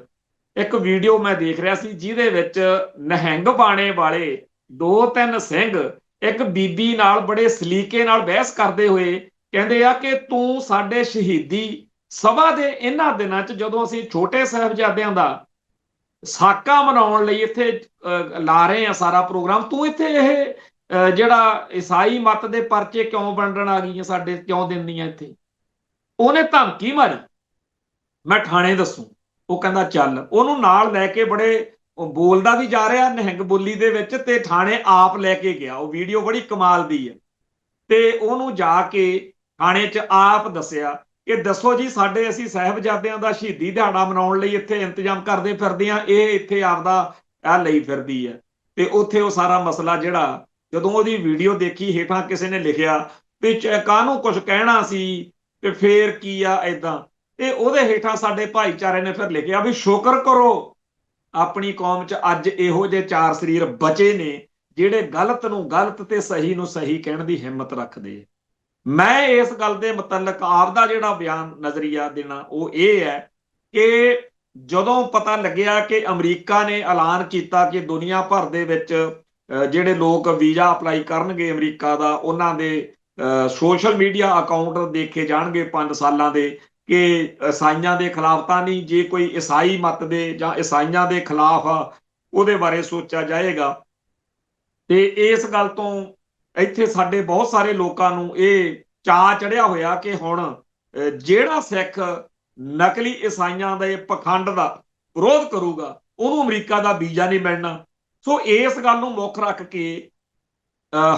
ਇੱਕ ਵੀਡੀਓ ਮੈਂ ਦੇਖ ਰਿਹਾ ਸੀ ਜਿਹਦੇ ਵਿੱਚ ਨਿਹੰਗ ਬਾਣੇ ਵਾਲੇ 2-3 ਸਿੰਘ ਇੱਕ ਬੀਬੀ ਨਾਲ ਬੜੇ ਸਲੀਕੇ ਨਾਲ ਬਹਿਸ ਕਰਦੇ ਹੋਏ ਕਹਿੰਦੇ ਆ ਕਿ ਤੂੰ ਸਾਡੇ ਸ਼ਹੀਦੀ ਸਭਾ ਦੇ ਇਹਨਾਂ ਦਿਨਾਂ 'ਚ ਜਦੋਂ ਅਸੀਂ ਛੋਟੇ ਸਾਹਿਬਜ਼ਾਦਿਆਂ ਦਾ ਸਾਕਾ ਮਨਾਉਣ ਲਈ ਇੱਥੇ ਲਾ ਰਹੇ ਆ ਸਾਰਾ ਪ੍ਰੋਗਰਾਮ, ਤੂੰ ਇੱਥੇ ਇਹ ਜਿਹੜਾ ਈਸਾਈ ਮਤ ਦੇ ਪਰਚੇ ਕਿਉਂ ਵੰਡਣ ਆ ਗਈਆਂ, ਸਾਡੇ ਕਿਉਂ ਦਿੰਦੀਆਂ ਇੱਥੇ? ਉਹਨੇ ਧਮਕੀ ਮਾਰੀ, ਮੈਂ ਥਾਣੇ ਦੱਸੂ। ਉਹ ਕਹਿੰਦਾ ਚੱਲ, ਉਹਨੂੰ ਨਾਲ ਲੈ ਕੇ ਬੜੇ ਬੋਲਦਾ ਵੀ ਜਾ ਰਿਹਾ ਨਿਹੰਗ ਬੋਲੀ ਦੇ ਵਿੱਚ, ਤੇ ਥਾਣੇ ਆਪ ਲੈ ਕੇ ਗਿਆ। ਉਹ ਵੀਡੀਓ ਬੜੀ ਕਮਾਲ ਦੀ ਹੈ। ਤੇ ਉਹਨੂੰ ਜਾ ਕੇ ਥਾਣੇ 'ਚ ਆਪ ਦੱਸਿਆ ਕਿ ਦੱਸੋ ਜੀ, ਸਾਡੇ ਅਸੀਂ ਸਾਹਿਬਜ਼ਾਦਿਆਂ ਦਾ ਸ਼ਹੀਦੀ ਦਿਹਾੜਾ ਮਨਾਉਣ ਲਈ ਇੱਥੇ ਇੰਤਜ਼ਾਮ ਕਰਦੇ ਫਿਰਦੇ ਆ, ਇਹ ਇੱਥੇ ਆਪਦਾ ਆ ਲਈ ਫਿਰਦੀ ਹੈ। ਤੇ ਉੱਥੇ ਉਹ ਸਾਰਾ ਮਸਲਾ ਜਿਹੜਾ, ਜਦੋਂ ਉਹਦੀ ਵੀਡੀਓ ਦੇਖੀ, ਹੇਠਾਂ ਕਿਸੇ ਨੇ ਲਿਖਿਆ ਵੀ ਕਾਹਨੂੰ ਕੁਝ ਕਹਿਣਾ ਸੀ ਤੇ ਫੇਰ ਕੀ ਆ ਏਦਾਂ, ਤੇ ਉਹਦੇ ਹੇਠਾਂ ਸਾਡੇ ਭਾਈਚਾਰੇ ਨੇ ਫਿਰ ਲਿਖਿਆ ਵੀ ਸ਼ੁਕਰ ਕਰੋ ਆਪਣੀ ਕੌਮ 'ਚ ਅੱਜ ਇਹੋ ਜਿਹੇ 4 ਸਰੀਰ ਬਚੇ ਨੇ ਜਿਹੜੇ ਗਲਤ ਨੂੰ ਗਲਤ ਤੇ ਸਹੀ ਨੂੰ ਸਹੀ ਕਹਿਣ ਦੀ ਹਿੰਮਤ ਰੱਖਦੇ। ਮੈਂ ਇਸ ਗੱਲ ਦੇ ਮੁਤਲਕ ਆਪਦਾ ਜਿਹੜਾ ਬਿਆਨ ਨਜ਼ਰੀਆ ਦੇਣਾ ਉਹ ਇਹ ਹੈ ਕਿ ਜਦੋਂ ਪਤਾ ਲੱਗਿਆ ਕਿ ਅਮਰੀਕਾ ਨੇ ਐਲਾਨ ਕੀਤਾ ਕਿ ਦੁਨੀਆ ਭਰ ਦੇ ਵਿੱਚ ਜਿਹੜੇ ਲੋਕ ਵੀਜ਼ਾ ਅਪਲਾਈ ਕਰਨਗੇ ਅਮਰੀਕਾ ਦਾ, ਉਹਨਾਂ ਦੇ ਸੋਸ਼ਲ ਮੀਡੀਆ ਅਕਾਊਂਟ ਦੇਖੇ ਜਾਣਗੇ 5 ਸਾਲਾਂ ਦੇ, ਕਿ ਈਸਾਈਆਂ ਦੇ ਖਿਲਾਫ ਤਾਂ ਨਹੀਂ, ਜੇ ਕੋਈ ਈਸਾਈ ਮਤ ਦੇ ਜਾਂ ਈਸਾਈਆਂ ਦੇ ਖਿਲਾਫ ਆ ਉਹਦੇ ਬਾਰੇ ਸੋਚਿਆ ਜਾਏਗਾ। ਤੇ ਇਸ ਗੱਲ ਤੋਂ ਇੱਥੇ ਸਾਡੇ ਬਹੁਤ ਸਾਰੇ ਲੋਕਾਂ ਨੂੰ ਇਹ ਚਾਅ ਚੜਿਆ ਹੋਇਆ ਕਿ ਹੁਣ ਜਿਹੜਾ ਸਿੱਖ ਨਕਲੀ ਈਸਾਈਆਂ ਦੇ ਪਖੰਡ ਦਾ ਵਿਰੋਧ ਕਰੂਗਾ ਉਹਨੂੰ ਅਮਰੀਕਾ ਦਾ ਵੀਜ਼ਾ ਨਹੀਂ ਮਿਲਣਾ। ਸੋ ਇਸ ਗੱਲ ਨੂੰ ਮੁੱਖ ਰੱਖ ਕੇ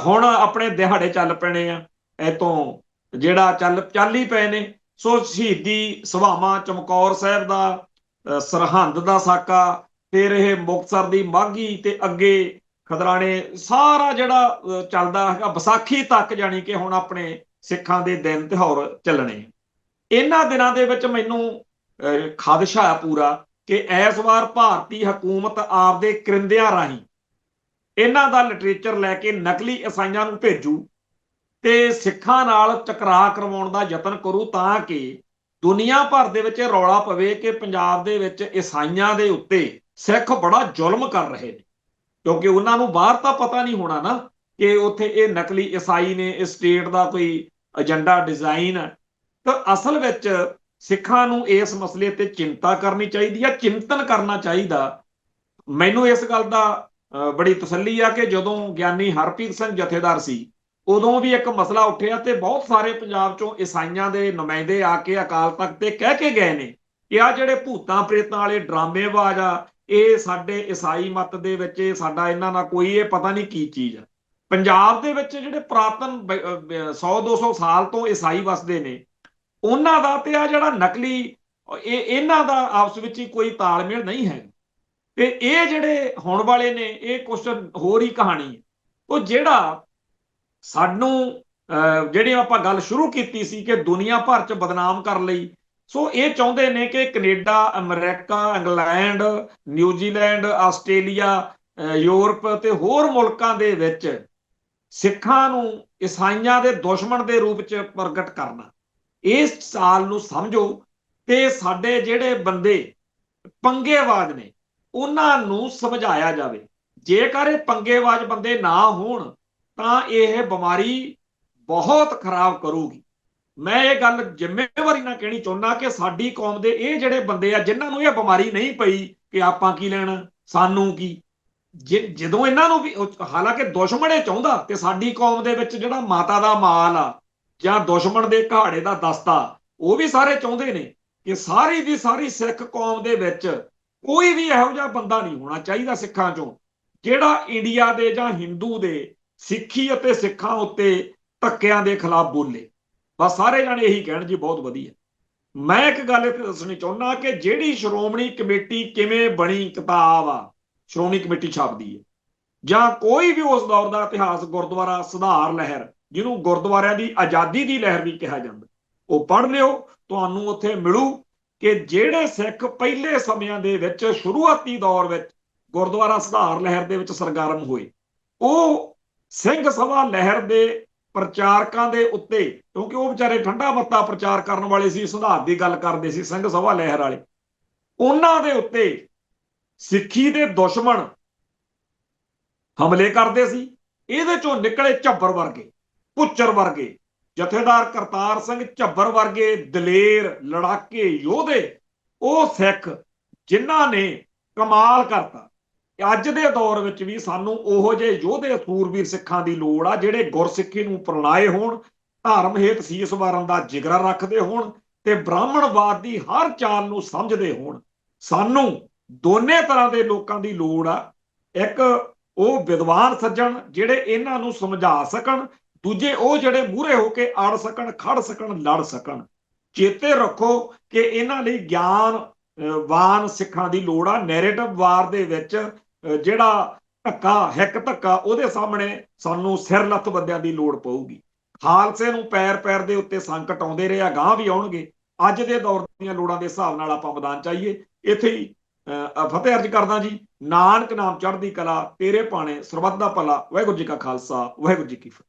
ਹੁਣ ਆਪਣੇ ਦਿਹਾੜੇ ਚੱਲ ਪੈਣੇ ਆ ਇਤੋਂ ਜਿਹੜਾ ਚੱਲ ਹੀ ਪਏ ਨੇ। ਸੋ ਸ਼ਹੀਦੀ ਸਭਾਵਾਂ ਚਮਕੌਰ ਸਾਹਿਬ ਦਾ, ਸਰਹੰਦ ਦਾ ਸਾਕਾ, ਫਿਰ ਇਹ ਮੁਕਤਸਰ ਦੀ ਮਾਘੀ ਤੇ ਅੱਗੇ ਖਦਰਾਣੇ ਸਾਰਾ ਜਿਹੜਾ ਚੱਲਦਾ ਹੈਗਾ ਵਿਸਾਖੀ ਤੱਕ, ਜਾਣੀ ਕਿ ਹੁਣ ਆਪਣੇ ਸਿੱਖਾਂ ਦੇ ਦਿਨ ਤਿਉਹਾਰ ਚੱਲਣੇ। ਇਹਨਾਂ ਦਿਨਾਂ ਦੇ ਵਿੱਚ ਮੈਨੂੰ ਖਦਸ਼ਾ ਪੂਰਾ ਕਿ ਇਸ ਵਾਰ ਭਾਰਤੀ ਹਕੂਮਤ ਆਪਦੇ ਕਰਿੰਦਿਆਂ ਰਾਹੀਂ ਇਹਨਾਂ ਦਾ ਲਿਟਰੇਚਰ ਲੈ ਕੇ ਨਕਲੀ ਈਸਾਈਆਂ ਨੂੰ ਭੇਜੂ ਤੇ ਸਿੱਖਾਂ ਨਾਲ ਟਕਰਾਅ ਕਰਵਾਉਣ ਦਾ ਯਤਨ ਕਰੂ, ਤਾਂ ਕਿ ਦੁਨੀਆ ਭਰ ਦੇ ਵਿੱਚ ਰੌਲਾ ਪਵੇ ਕਿ ਪੰਜਾਬ ਦੇ ਵਿੱਚ ਈਸਾਈਆਂ ਦੇ ਉੱਤੇ ਸਿੱਖ ਬੜਾ ਜ਼ੁਲਮ ਕਰ ਰਹੇ ਨੇ। ਕਿਉਂਕਿ ਉਹਨਾਂ ਨੂੰ ਬਾਹਰ ਤਾਂ ਪਤਾ ਨਹੀਂ ਹੋਣਾ ਨਾ ਕਿ ਉੱਥੇ ਇਹ ਨਕਲੀ ਈਸਾਈ ਨੇ, ਇਸ ਸਟੇਟ ਦਾ ਕੋਈ ਏਜੰਡਾ ਡਿਜ਼ਾਈਨ ਹੈ। ਤਾਂ ਅਸਲ ਵਿੱਚ ਸਿੱਖਾਂ ਨੂੰ ਇਸ ਮਸਲੇ ਤੇ ਚਿੰਤਾ ਕਰਨੀ ਚਾਹੀਦੀ ਹੈ, ਚਿੰਤਨ ਕਰਨਾ ਚਾਹੀਦਾ। ਮੈਨੂੰ ਇਸ ਗੱਲ ਦਾ ਬੜੀ ਤਸੱਲੀ ਆ ਕਿ ਜਦੋਂ ਗਿਆਨੀ ਹਰਪ੍ਰੀਤ ਸਿੰਘ ਜਥੇਦਾਰ ਸੀ ਉਦੋਂ ਵੀ ਇੱਕ ਮਸਲਾ ਉੱਠਿਆ ਤੇ ਬਹੁਤ ਸਾਰੇ ਪੰਜਾਬ ਚੋਂ ਈਸਾਈਆਂ ਦੇ ਨੁਮਾਇੰਦੇ ਆ ਕੇ ਅਕਾਲ ਤਖਤ ਤੇ ਕਹਿ ਕੇ ਗਏ ਨੇ ਕਿ ਆ ਜਿਹੜੇ ਭੂਤਾਂ ਪ੍ਰੇਤਾਂ ਵਾਲੇ ਡਰਾਮੇਬਾਜ਼ ਆ, ਇਹ ਸਾਡੇ ਈਸਾਈ ਮਤ ਦੇ ਵਿੱਚ ਸਾਡਾ ਇਹਨਾਂ ਨਾਲ ਕੋਈ ਇਹ ਪਤਾ ਨਹੀਂ ਕੀ ਚੀਜ਼ ਆ। ਪੰਜਾਬ ਦੇ ਵਿੱਚ ਜਿਹੜੇ ਪੁਰਾਤਨ 100-200 ਸਾਲ ਤੋਂ ਈਸਾਈ ਵਸਦੇ ਨੇ ਉਹਨਾਂ ਦਾ ਤੇ ਆ ਜਿਹੜਾ ਨਕਲੀ ਇਹਨਾਂ ਦਾ ਆਪਸ ਵਿੱਚ ਹੀ ਕੋਈ ਤਾਲਮੇਲ ਨਹੀਂ ਹੈ। ਤੇ ਇਹ ਜਿਹੜੇ ਹੁਣ ਵਾਲੇ ਨੇ ਇਹ ਕੁਛ ਹੋਰ ਹੀ ਕਹਾਣੀ ਹੈ। ਉਹ ਜਿਹੜਾ ਸਾਨੂੰ ਜਿਹੜੀ ਆਪਾਂ ਗੱਲ ਸ਼ੁਰੂ ਕੀਤੀ ਸੀ ਕਿ ਦੁਨੀਆ ਭਰ 'ਚ ਬਦਨਾਮ ਕਰ ਲਈ, ਸੋ ਇਹ ਚਾਹੁੰਦੇ ਨੇ ਕਿ Canada, America, England, New Zealand, Australia, Europe ਤੇ ਹੋਰ ਮੁਲਕਾਂ ਦੇ ਵਿੱਚ ਸਿੱਖਾਂ ਨੂੰ ਈਸਾਈਆਂ ਦੇ ਦੁਸ਼ਮਣ ਦੇ ਰੂਪ 'ਚ ਪ੍ਰਗਟ ਕਰਨਾ। ਇਸ ਸਾਲ ਨੂੰ ਸਮਝੋ ਤੇ ਸਾਡੇ ਜਿਹੜੇ ਬੰਦੇ ਪੰਗੇਬਾਜ਼ ਨੇ ਉਹਨਾਂ ਨੂੰ ਸਮਝਾਇਆ ਜਾਵੇ। ਜੇਕਰ ਇਹ ਪੰਗੇਬਾਜ਼ ਬੰਦੇ ਨਾ ਹੋਣ ਤਾਂ ਇਹ ਬਿਮਾਰੀ ਬਹੁਤ ਖਰਾਬ ਕਰੂਗੀ। ਮੈਂ ਇਹ ਗੱਲ ਜ਼ਿੰਮੇਵਾਰੀ ਨਾਲ ਕਹਿਣੀ ਚਾਹੁੰਦਾ ਕਿ ਸਾਡੀ ਕੌਮ ਦੇ ਇਹ ਜਿਹੜੇ ਬੰਦੇ ਆ ਜਿਨ੍ਹਾਂ ਨੂੰ ਇਹ ਬਿਮਾਰੀ ਨਹੀਂ ਪਈ ਕਿ ਆਪਾਂ ਕੀ ਲੈਣਾ, ਸਾਨੂੰ ਕੀ, ਜਦੋਂ ਇਹਨਾਂ ਨੂੰ ਵੀ, ਹਾਲਾਂਕਿ ਦੁਸ਼ਮਣ ਇਹ ਚਾਹੁੰਦਾ ਤੇ ਸਾਡੀ ਕੌਮ ਦੇ ਵਿੱਚ ਜਿਹੜਾ ਮਾਤਾ ਦਾ ਮਾਲ ਆ ਜਾਂ ਦੁਸ਼ਮਣ ਦੇ ਘਾੜੇ ਦਾ ਦਸਤਾ ਉਹ ਵੀ ਸਾਰੇ ਚਾਹੁੰਦੇ ਨੇ ਕਿ ਸਾਰੀ ਦੀ ਸਾਰੀ ਸਿੱਖ ਕੌਮ ਦੇ ਵਿੱਚ ਕੋਈ ਵੀ ਇਹੋ ਜਿਹਾ ਬੰਦਾ ਨਹੀਂ ਹੋਣਾ ਚਾਹੀਦਾ ਸਿੱਖਾਂ ਚੋਂ ਜਿਹੜਾ ਇੰਡੀਆ ਦੇ ਜਾਂ ਹਿੰਦੂ ਦੇ ਸਿੱਖੀ ਅਤੇ ਸਿੱਖਾਂ ਉੱਤੇ ਧੱਕਿਆਂ ਦੇ ਖਿਲਾਫ ਬੋਲੇ। ਬਸ ਸਾਰੇ ਜਾਣੇ ਇਹੀ ਕਹਿਣ ਜੀ ਬਹੁਤ ਵਧੀਆ। ਮੈਂ ਇੱਕ ਗੱਲ ਦੱਸਣੀ ਚਾਹੁੰਦਾ ਕਿ ਜਿਹੜੀ ਸ਼੍ਰੋਮਣੀ ਕਮੇਟੀ ਕਿਵੇਂ ਬਣੀ ਕਿਤਾਬ ਆ, ਸ਼੍ਰੋਮਣੀ ਕਮੇਟੀ ਛਾਪਦੀ ਹੈ, ਜਾਂ ਕੋਈ ਵੀ ਉਸ ਦੌਰ ਦਾ ਇਤਿਹਾਸ, ਗੁਰਦੁਆਰਾ ਸੁਧਾਰ ਲਹਿਰ, ਜਿਹਨੂੰ ਗੁਰਦੁਆਰਿਆਂ ਦੀ ਆਜ਼ਾਦੀ ਦੀ ਲਹਿਰ ਵੀ ਕਿਹਾ ਜਾਂਦਾ, ਉਹ ਪੜ੍ਹ ਲਿਓ। ਤੁਹਾਨੂੰ ਉੱਥੇ ਮਿਲੂ ਕਿ ਜਿਹੜੇ ਸਿੱਖ ਪਹਿਲੇ ਸਮਿਆਂ ਦੇ ਵਿੱਚ ਸ਼ੁਰੂਆਤੀ ਦੌਰ ਵਿੱਚ ਗੁਰਦੁਆਰਾ ਸੁਧਾਰ ਲਹਿਰ ਦੇ ਵਿੱਚ ਸਰਗਰਮ ਹੋਏ, ਉਹ ਸਿੰਘ ਸਭਾ ਲਹਿਰ ਦੇ ਪ੍ਰਚਾਰਕਾਂ ਦੇ ਉੱਤੇ, ਕਿਉਂਕਿ ਉਹ ਵਿਚਾਰੇ ਠੰਡਾ ਮੱਤਾ ਪ੍ਰਚਾਰ ਕਰਨ ਵਾਲੇ ਸੀ, ਸੁਧਾਰ ਦੀ ਗੱਲ ਕਰਦੇ ਸੀ ਸਿੰਘ ਸਭਾ ਲਹਿਰ ਵਾਲੇ, ਉਹਨਾਂ ਦੇ ਉੱਤੇ ਸਿੱਖੀ ਦੇ ਦੁਸ਼ਮਣ ਹਮਲੇ ਕਰਦੇ ਸੀ। ਇਹਦੇ ਚੋਂ ਨਿਕਲੇ ਝੱਬਰ ਵਰਗੇ, ਭੁੱਚਰ ਵਰਗੇ, ਜਥੇਦਾਰ ਕਰਤਾਰ ਸਿੰਘ ਝੱਬਰ ਵਰਗੇ ਦਲੇਰ ਲੜਾਕੇ ਯੋਧੇ, ਉਹ ਸਿੱਖ ਜਿਨ੍ਹਾਂ ਨੇ ਕਮਾਲ ਕਰਤਾ। ਅੱਜ ਦੇ ਦੌਰ ਵਿੱਚ ਵੀ ਸਾਨੂੰ ਉਹੋ ਜਿਹੇ ਯੋਧੇ ਸੂਰਬੀਰ ਸਿੱਖਾਂ ਦੀ ਲੋੜ ਆ ਜਿਹੜੇ ਗੁਰਸਿੱਖੀ ਨੂੰ ਪ੍ਰਣਾਏ ਹੋਣ, ਧਰਮ ਹੇਤ ਸੀਸ ਵਾਰਨ ਦਾ ਜਿਗਰਾ ਰੱਖਦੇ ਹੋਣ ਤੇ ਬ੍ਰਾਹਮਣਵਾਦ ਦੀ ਹਰ ਚਾਲ ਨੂੰ ਸਮਝਦੇ ਹੋਣ। ਸਾਨੂੰ ਦੋਨੇ ਤਰ੍ਹਾਂ ਦੇ ਲੋਕਾਂ ਦੀ ਲੋੜ ਆ। ਇੱਕ ਉਹ ਵਿਦਵਾਨ ਸੱਜਣ ਜਿਹੜੇ ਇਹਨਾਂ ਨੂੰ ਸਮਝਾ ਸਕਣ, ਦੂਜੇ ਉਹ ਜਿਹੜੇ ਮੂਹਰੇ ਹੋ ਕੇ ਅੜ ਸਕਣ, ਖੜ ਸਕਣ, ਲੜ ਸਕਣ। ਚੇਤੇ ਰੱਖੋ ਕਿ ਇਹਨਾਂ ਲਈ ਗਿਆਨਵਾਨ ਸਿੱਖਾਂ ਦੀ ਲੋੜ ਆ। ਨੈਰੇਟਿਵ ਵਾਰ ਦੇ ਵਿੱਚ ਜਿਹੜਾ ਧੱਕਾ, ਹਿੱਕ ਧੱਕਾ, ਉਹਦੇ ਸਾਹਮਣੇ ਸਾਨੂੰ ਸਿਰ ਲੱਥ ਬੰਦਿਆਂ ਦੀ ਲੋੜ ਪਊਗੀ। ਖਾਲਸੇ ਨੂੰ ਪੈਰ ਪੈਰ ਦੇ ਉੱਤੇ ਸੰਕਟ ਆਉਂਦੇ ਰਹੇ, ਅਗਾਂਹ ਵੀ ਆਉਣਗੇ। ਅੱਜ ਦੇ ਦੌਰ ਦੀਆਂ ਲੋੜਾਂ ਦੇ ਹਿਸਾਬ ਨਾਲ ਆਪਾਂ ਮੈਦਾਨ ਚਾਹੀਏ। ਇੱਥੇ ਹੀ ਫਤਿਹ ਅਰਜ ਕਰਦਾ ਜੀ। ਨਾਨਕ ਨਾਮ ਚੜ੍ਹਦੀ ਕਲਾ, ਤੇਰੇ ਭਾਣੇ ਸਰਬੱਤ ਦਾ ਭਲਾ। ਵਾਹਿਗੁਰੂ ਜੀ ਕਾ ਖਾਲਸਾ, ਵਾਹਿਗੁਰੂ ਜੀ ਕੀ ਫਤਿਹ।